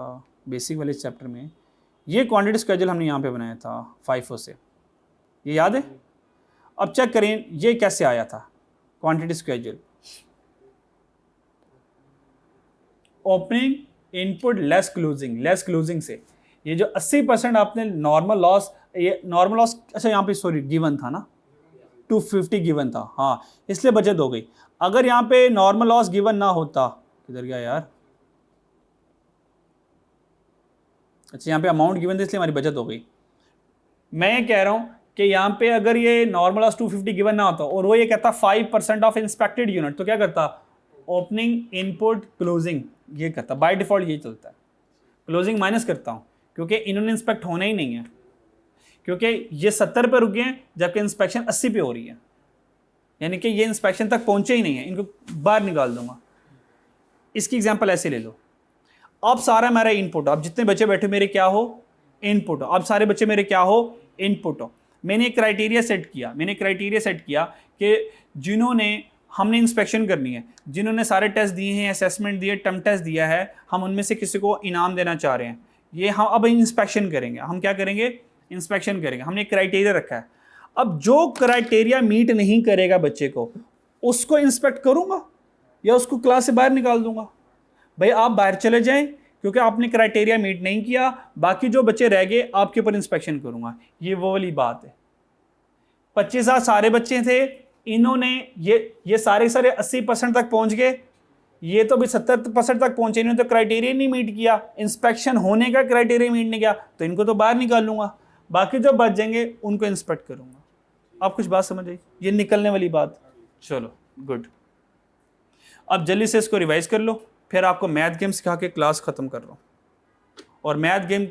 बेसिक वाले चैप्टर में ये क्वांटिटी स्केड्यूल हमने यहाँ पे बनाया था 5 से, ये याद है? अब चेक करें ये कैसे आया था quantity schedule. Opening input less closing से ये जो 80% आपने नॉर्मल लॉस, ये नॉर्मल लॉस, अच्छा यहाँ पे सॉरी गिवन था ना, 250 गिवन था, हाँ, इसलिए बचत हो गई। अगर यहाँ पे नॉर्मल लॉस गिवन ना होता, किधर गया यार, अच्छा यहाँ पे अमाउंट गिवन था इसलिए हमारी बचत हो गई। मैं ये कह रहा हूँ कि यहाँ पे अगर ये नॉर्मल लॉस 250 गिवन ना होता और वो ये कहता 5% ऑफ इंस्पेक्टेड यूनिट, तो क्या करता? ओपनिंग इनपुट क्लोजिंग ये करता। बाय डिफॉल्ट ये चलता है, क्लोजिंग माइनस करता हूँ, क्योंकि इन्होंने इंस्पेक्ट होना ही नहीं है, क्योंकि ये 70 पे रुक गए हैं जबकि इंस्पेक्शन 80 पे हो रही है। यानी कि ये इंस्पेक्शन तक पहुंचे ही नहीं है, इनको बाहर निकाल दूंगा। इसकी एग्जांपल ऐसे ले लो, अब सारा मेरा इनपुट, अब जितने बच्चे बैठे मेरे क्या हो? इनपुट। अब सारे बच्चे मेरे क्या हो? इनपुट हो। मैंने एक क्राइटेरिया सेट किया कि जिन्होंने, हमने इंस्पेक्शन करनी है, जिन्होंने सारे टेस्ट दिए हैं, असेसमेंट दिए, टर्म टेस्ट दिया है, हम उनमें से किसी को इनाम देना चाह रहे हैं। ये हम अब इंस्पेक्शन करेंगे। हम क्या करेंगे? इंस्पेक्शन करेंगे। हमने एक क्राइटेरिया रखा है। अब जो क्राइटेरिया मीट नहीं करेगा बच्चे को, उसको इंस्पेक्ट करूंगा या उसको क्लास से बाहर निकाल दूंगा? भाई आप बाहर चले जाएं, क्योंकि आपने क्राइटेरिया मीट नहीं किया। बाकी जो बच्चे रह गए आपके ऊपर इंस्पेक्शन करूंगा। ये वो वाली बात है। 25,000 सारे बच्चे थे, इन्होंने ये सारे 80% तक पहुंच गए, ये तो भी 70% तक पहुंचे, इन्होंने तो क्राइटेरिया नहीं मीट किया, इंस्पेक्शन होने का क्राइटेरिया मीट नहीं किया, तो इनको तो बाहर निकाल लूंगा। बाकी जो बच जाएंगे उनको इंस्पेक्ट करूंगा। आप कुछ बात समझ आई? ये निकलने वाली बात। चलो गुड। अब जल्दी से इसको रिवाइज कर लो, फिर आपको मैथ गेम सिखा के क्लास ख़त्म कर रहा हूँ। और मैथ गेम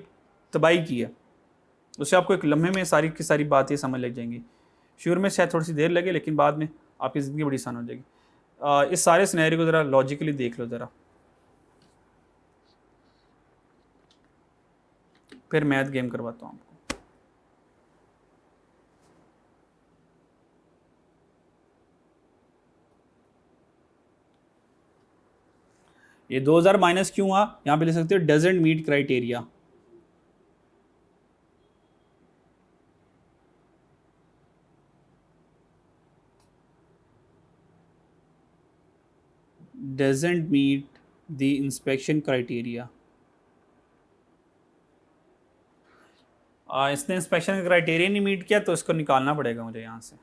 तबाही की है, उससे आपको एक लम्हे में सारी की सारी बातें समझ लग जाएंगी। शुरू में शायद थोड़ी सी देर लगे, लेकिन बाद में आपकी ज़िंदगी बड़ी आसान हो जाएगी। इस सारे सिनेरियो को ज़रा लॉजिकली देख लो ज़रा, फिर मैथ गेम करवाता हूँ आपको। ये 2000 माइनस क्यों हुआ? यहाँ पे लिख सकते हो doesn't meet criteria. Doesn't meet the inspection criteria. इसने इंस्पेक्शन का क्राइटेरिया नहीं मीट किया, तो इसको निकालना पड़ेगा मुझे यहाँ से।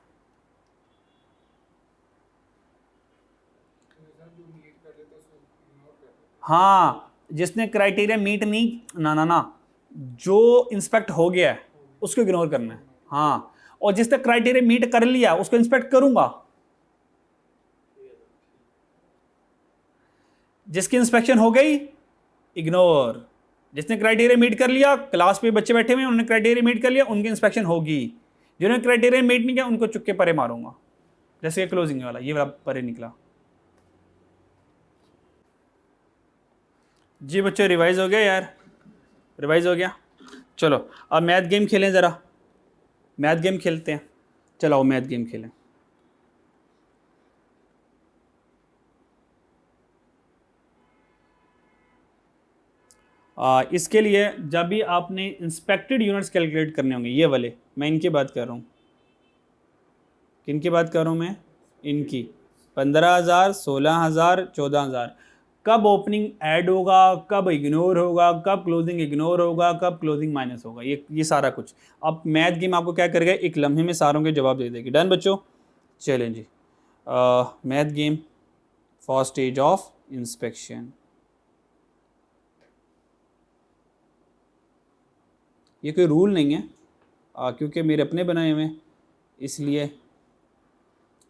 हाँ, जिसने क्राइटेरिया मीट नहीं, ना ना ना, जो इंस्पेक्ट हो गया है उसको इग्नोर करना है। हाँ, और जिसने क्राइटेरिया मीट कर लिया उसको इंस्पेक्ट करूंगा। जिसकी इंस्पेक्शन हो गई इग्नोर, जिसने क्राइटेरिया मीट कर लिया, क्लास पे बच्चे बैठे हुए हैं उन्होंने क्राइटेरिया मीट कर लिया, उनकी इंस्पेक्शन होगी। जिन्होंने क्राइटेरिया मीट नहीं किया उनको चुपके परे मारूंगा, जैसे क्लोजिंग वाला ये वाला परे निकला। जी बच्चों रिवाइज हो गया यार, रिवाइज हो गया। चलो अब मैथ गेम खेलें ज़रा, मैथ गेम खेलते हैं। चलो आओ मैथ गेम खेलें। इसके लिए जब भी आपने इंस्पेक्टेड यूनिट्स कैलकुलेट करने होंगे, ये वाले मैं इनकी बात कर रहा हूँ, किन की बात कर रहा हूँ मैं, इनकी 15,000, 16,000, 14,000, कब ओपनिंग ऐड होगा, कब इग्नोर होगा, कब क्लोजिंग इग्नोर होगा, कब क्लोजिंग माइनस होगा, ये सारा कुछ। अब मैथ गेम आपको क्या करेगा, एक लम्हे में सारों के जवाब दे देगी। डन बच्चों, चलें जी। Math game for stage of inspection, ये कोई रूल नहीं है, क्योंकि मेरे अपने बनाए हुए हैं इसलिए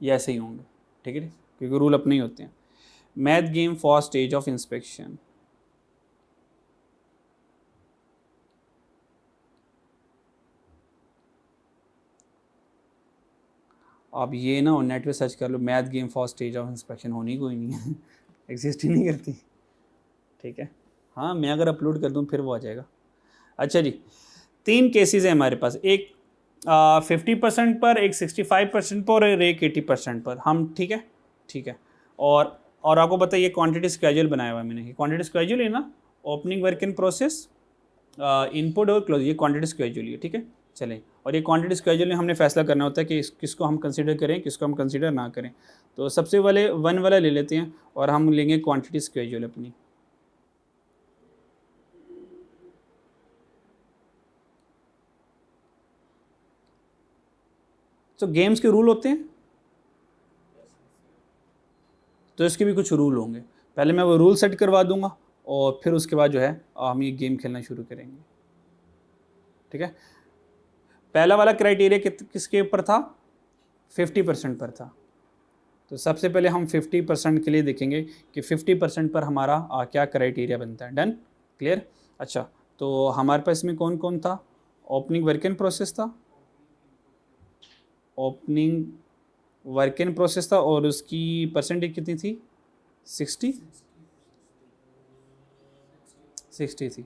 ये ऐसे ही होंगे, ठीक है, क्योंकि रूल अपने ही होते हैं। Math game for stage of inspection, आप ये ना नेट पे सर्च कर लो, math game for stage of inspection, होनी कोई नहीं है एग्जिस्ट ही नहीं करती, ठीक है। हाँ मैं अगर अपलोड कर दूँ फिर वो आ जाएगा। अच्छा जी, 3 केसेस है हमारे पास, एक 50% पर, एक 65% पर और एक 80% पर, हम ठीक है, ठीक है। और आपको पता है ये क्वांटिटी स्केड्यूल बनाया हुआ है मैंने, क्वांटिटी स्केड्यूल है ना, opening work in process, input और क्लोज, ये क्वांटिटी स्केड्यूल है, ठीक है। चलें, और ये क्वांटिटी स्केड्यूल में हमने फैसला करना होता है कि किसको हम कंसीडर करें, किसको हम कंसीडर ना करें। तो सबसे वाले 1 वाला ले लेते हैं और हम लेंगे क्वांटिटी स्केड्यूल अपनी। तो गेम्स के रूल होते हैं, तो इसके भी कुछ रूल होंगे, पहले मैं वो रूल सेट करवा दूंगा और फिर उसके बाद जो है हम ये गेम खेलना शुरू करेंगे, ठीक है। पहला वाला क्राइटेरिया किसके ऊपर था, 50% पर था। तो सबसे पहले हम 50% के लिए देखेंगे कि 50% पर हमारा क्या क्राइटेरिया बनता है। Done, clear. अच्छा, तो हमारे पास इसमें कौन कौन था, ओपनिंग वर्क इन प्रोसेस था, ओपनिंग वर्क इन प्रोसेस था और उसकी परसेंटेज कितनी थी, 60 थी।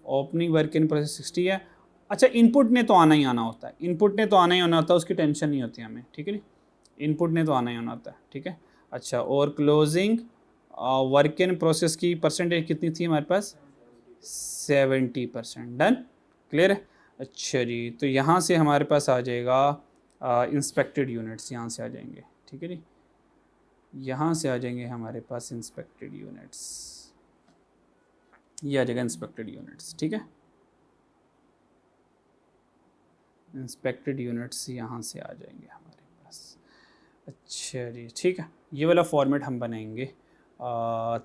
ओपनिंग वर्क इन प्रोसेस 60 है। अच्छा, इनपुट ने तो आना ही आना होता है, इनपुट ने तो आना ही आना होता है, उसकी टेंशन नहीं होती हमें, ठीक है नी, इनपुट ने तो आना ही आना होता है, ठीक है। अच्छा, और क्लोजिंग वर्क इन प्रोसेस की परसेंटेज कितनी थी हमारे पास, 70%। डन, क्लियर है। अच्छा जी, तो यहाँ से हमारे पास आ जाएगा इंस्पेक्टेड यूनिट्स, यहाँ से आ जाएंगे, ठीक है जी, यहाँ से आ जाएंगे हमारे पास इंस्पेक्टेड यूनिट्स, ये आ जाएगा इंस्पेक्टेड यूनिट्स, ठीक है। इंस्पेक्टेड यूनिट्स यहाँ से आ जाएंगे हमारे पास। अच्छा जी, ठीक है, ये वाला फॉर्मेट हम बनाएंगे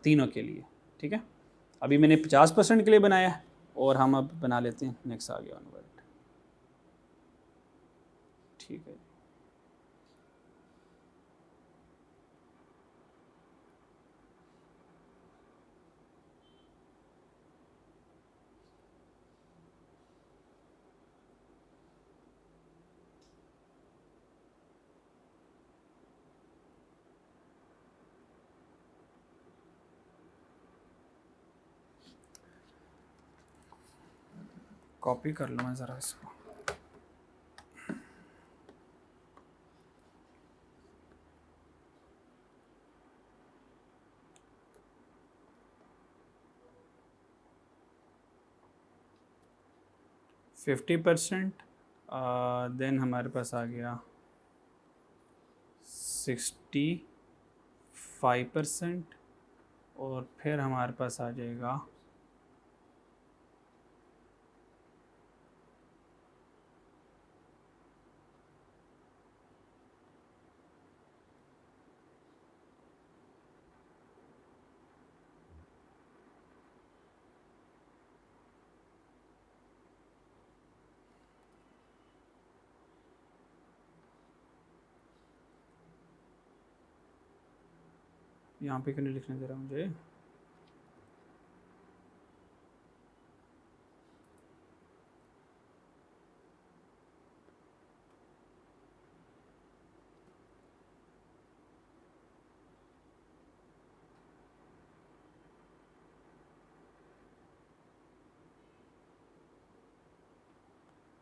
तीनों के लिए, ठीक है। अभी मैंने 50% के लिए बनाया है और हम अब बना लेते हैं नेक्स्ट आगे ऑनवर्ड, ठीक है। कॉपी कर लो मैं ज़रा इसको। फिफ्टी परसेंट, देन हमारे पास आ गया 65%, और फिर हमारे पास आ जाएगा यहाँ पे क्यों नहीं लिखने दे रहा मुझे?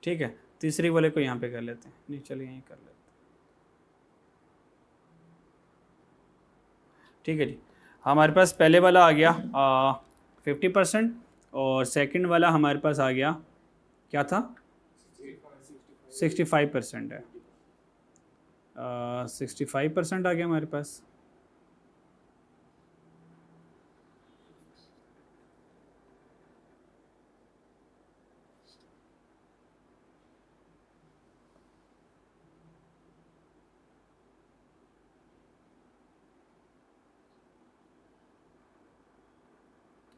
ठीक है, तीसरी वाले को यहाँ पे कर लेते हैं। नहीं चलिए यहीं कर लेते हैं। ठीक है जी, हमारे पास पहले वाला आ गया 50% और सेकंड वाला हमारे पास आ गया, क्या था? 65% है। 65% आ गया हमारे पास।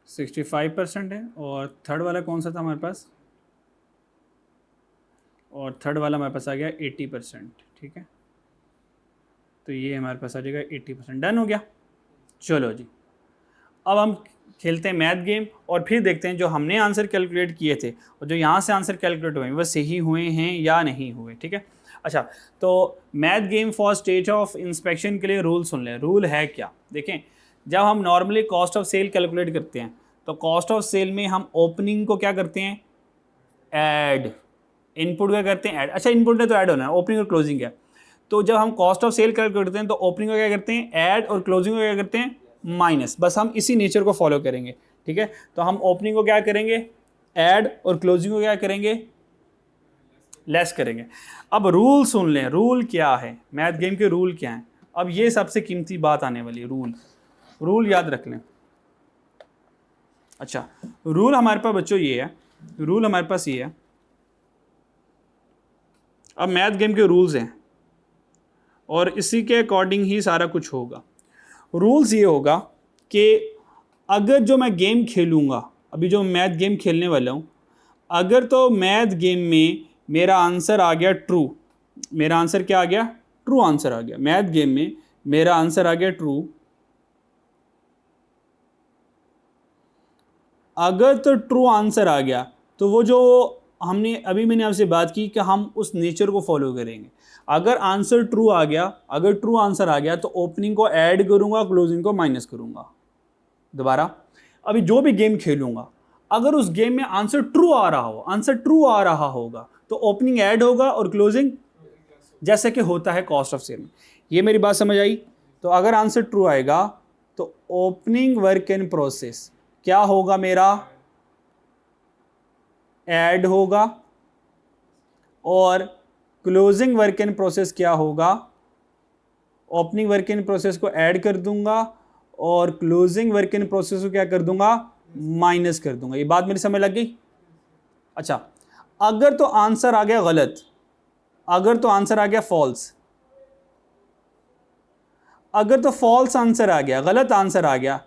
सिक्सटी 65% है। और थर्ड वाला कौन सा था हमारे पास? और थर्ड वाला हमारे पास आ गया 80%। ठीक है, तो ये हमारे पास आ जाएगा 80%। डन हो गया। चलो जी, अब हम खेलते हैं मैथ गेम और फिर देखते हैं जो हमने आंसर कैलकुलेट किए थे और जो यहाँ से आंसर कैलकुलेट हुए वो सही हुए हैं या नहीं हुए। ठीक है, अच्छा, तो math game for stage of inspection के लिए रूल सुन लें। रूल है क्या? देखें, जब हम normally cost of sale calculate करते हैं तो कॉस्ट ऑफ सेल में हम ओपनिंग को क्या करते हैं? ऐड। इनपुट क्या करते हैं? ऐड। अच्छा, इनपुट ने तो ऐड होना है, ओपनिंग और क्लोजिंग है। तो जब हम कॉस्ट ऑफ सेल कैलकुलेट करते हैं तो ओपनिंग को क्या करते हैं? ऐड, और क्लोजिंग को क्या करते हैं? माइनस। बस हम इसी नेचर को फॉलो करेंगे। ठीक है, तो हम ओपनिंग को क्या करेंगे? ऐड, और क्लोजिंग को क्या करेंगे? लेस करेंगे। अब रूल सुन लें, रूल क्या है, मैथ गेम के रूल क्या हैं। अब ये सबसे कीमती बात आने वाली है, रूल याद रख लें। अच्छा, रूल हमारे पास बच्चों ये है, रूल हमारे पास ये है। अब मैथ गेम के रूल्स हैं और इसी के अकॉर्डिंग ही सारा कुछ होगा। रूल्स ये होगा कि अगर जो मैं गेम खेलूँगा, अभी जो मैथ गेम खेलने वाला हूँ, अगर तो मैथ गेम में मेरा आंसर आ गया ट्रू, मेरा आंसर क्या आ गया? ट्रू आंसर आ गया। मैथ गेम में मेरा आंसर आ गया ट्रू। अगर तो ट्रू आंसर आ गया तो वो जो हमने अभी मैंने आपसे बात की कि हम उस नेचर को फॉलो करेंगे। अगर आंसर ट्रू आ गया, अगर ट्रू आंसर आ गया तो ओपनिंग को ऐड करूंगा, क्लोजिंग को माइनस करूंगा। दोबारा, अभी जो भी गेम खेलूंगा अगर उस गेम में आंसर ट्रू आ रहा हो, आंसर ट्रू आ रहा होगा तो ओपनिंग ऐड होगा और क्लोजिंग, जैसे कि होता है कॉस्ट ऑफ सेल में। ये मेरी बात समझ आई? तो अगर आंसर ट्रू आएगा तो ओपनिंग वर्क इन प्रोसेस क्या होगा? मेरा ऐड होगा, और क्लोजिंग वर्क इन प्रोसेस क्या होगा? ओपनिंग वर्क इन प्रोसेस को ऐड कर दूंगा और क्लोजिंग वर्क इन प्रोसेस को क्या कर दूंगा? माइनस कर दूंगा। ये बात मेरी समझ लग गई? अच्छा, अगर तो आंसर आ गया गलत, अगर तो आंसर आ गया फॉल्स, अगर तो फॉल्स आंसर आ गया, गलत आंसर आ गया,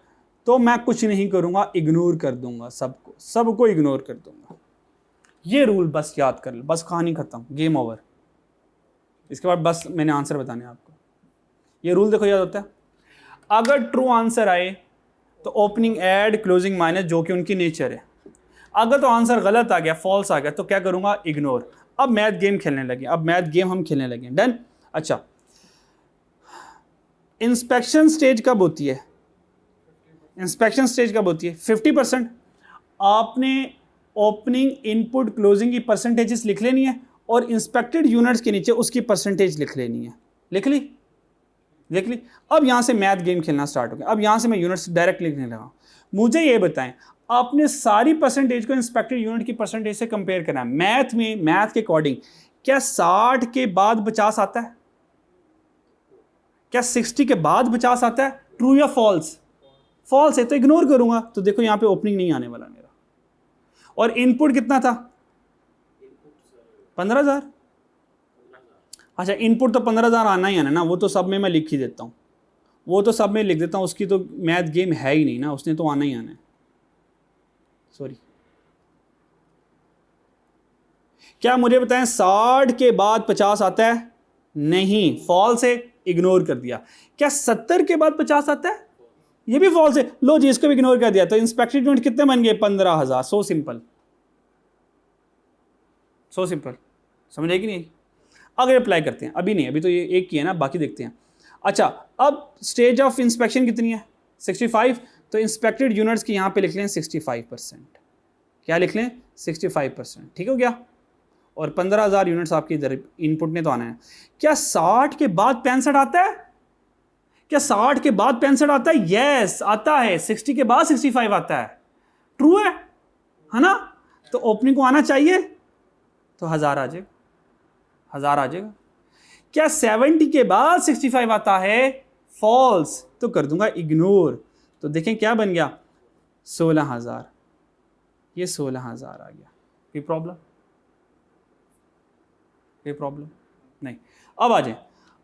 तो मैं कुछ नहीं करूंगा, इग्नोर कर दूंगा, सबको इग्नोर कर दूंगा। ये रूल बस याद कर लो, बस कहानी खत्म, गेम ओवर। इसके बाद बस मैंने आंसर बताने आपको। ये रूल देखो याद होता है। अगर ट्रू आंसर आए तो ओपनिंग ऐड, क्लोजिंग माइनस, जो कि उनकी नेचर है। अगर तो आंसर गलत आ गया, फॉल्स आ गया, तो क्या करूंगा? इग्नोर। अब मैथ गेम खेलने लगे, अब मैथ गेम हम खेलने लगे। डन। अच्छा, इंस्पेक्शन स्टेज कब होती है? इंस्पेक्शन स्टेज कब होती है? 50%। आपने ओपनिंग, इनपुट, क्लोजिंग की परसेंटेजेस लिख लेनी है और इंस्पेक्टेड यूनिट्स के नीचे उसकी परसेंटेज लिख लेनी है। लिख ली? लिख ली। अब यहाँ से मैथ गेम खेलना स्टार्ट हो गया। अब यहाँ से मैं यूनिट्स डायरेक्ट लिखने लगा। मुझे ये बताएं, आपने सारी परसेंटेज को इंस्पेक्टेड यूनिट की परसेंटेज से कंपेयर करना है। मैथ में, मैथ के अकॉर्डिंग क्या 60 के बाद 50 आता है? क्या 60 के बाद 50 आता है? ट्रू या फॉल्स? फॉल्स है तो इग्नोर करूंगा। तो देखो यहाँ पे ओपनिंग नहीं आने वाला मेरा। और इनपुट कितना था? 15,000। अच्छा, इनपुट तो 15,000 आना ही आना ना, वो तो सब में मैं लिख ही देता हूँ, वो तो सब में लिख देता हूँ, उसकी तो मैथ गेम है ही नहीं ना, उसने तो आना ही आना है। सॉरी, क्या मुझे बताएं 60 के बाद 50 आता है? नहीं, फॉल्स है, इग्नोर कर दिया। क्या 70 के बाद 50 आता है? ये भी फॉल्स है, लो जी इसको भी इग्नोर कर दिया। तो इंस्पेक्टेड यूनिट कितने बन गए? 15,000। सो सिंपल, सो सिंपल, समझ आएगी नहीं? अगर अप्लाई करते हैं, अभी नहीं, अभी तो ये एक ही है ना, बाकी देखते हैं। अच्छा, अब स्टेज ऑफ इंस्पेक्शन कितनी है? 65। तो इंस्पेक्टेड यूनिट्स की यहाँ पे लिख लें 65%। क्या लिख लें? 65%। ठीक हो गया। और 15,000 यूनिट्स आपकी इधर इनपुट ने तो आना है। क्या 60 के बाद 65 आता है? क्या 60 के बाद 65 आता है? यस आता है। 60 के बाद 65 आता है। ट्रू है ना? तो ओपनिंग को आना चाहिए, तो 1000 आ जाएगा, 1000 आ जाएगा। क्या 70 के बाद 65 आता है? फॉल्स, तो कर दूंगा इग्नोर। तो देखें क्या बन गया? 16,000। ये 16,000 आ गया। कोई प्रॉब्लम? कोई प्रॉब्लम नहीं। अब आ जाए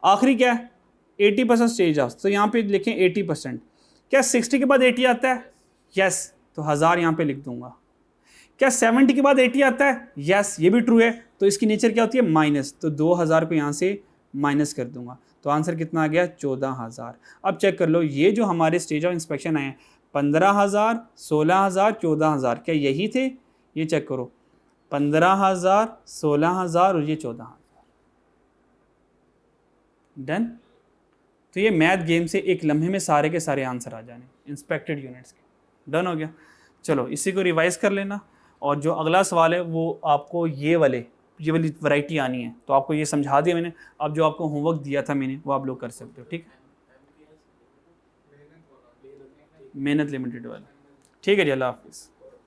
आखिरी क्या है? 80% स्टेज ऑफ। तो यहाँ पे लिखें 80%। क्या 60 के बाद 80 आता है? यस, तो 1000 यहाँ पे लिख दूंगा। क्या 70 के बाद 80 आता है? यस, ये भी ट्रू है। तो इसकी नेचर क्या होती है? माइनस, तो 2000 को यहाँ से माइनस कर दूंगा। तो आंसर कितना आ गया? 14,000। अब चेक कर लो, ये जो हमारे स्टेज ऑफ इंस्पेक्शन आए 15,000, 16,000, 14,000, क्या यही थे? ये चेक करो, 15,000, 16,000 और ये 14,000। डन। तो ये मैथ गेम से एक लम्हे में सारे के सारे आंसर आ जाने इंस्पेक्टेड यूनिट्स के। डन हो गया। चलो इसी को रिवाइज कर लेना, और जो अगला सवाल है वो आपको ये वाली वैरायटी आनी है। तो आपको ये समझा दिया मैंने। अब जो आपको होमवर्क दिया था मैंने, वो आप लोग कर सकते हो। ठीक है, मेहनत लिमिटेड वाला। ठीक है जी, अल्लाह हाफिज़।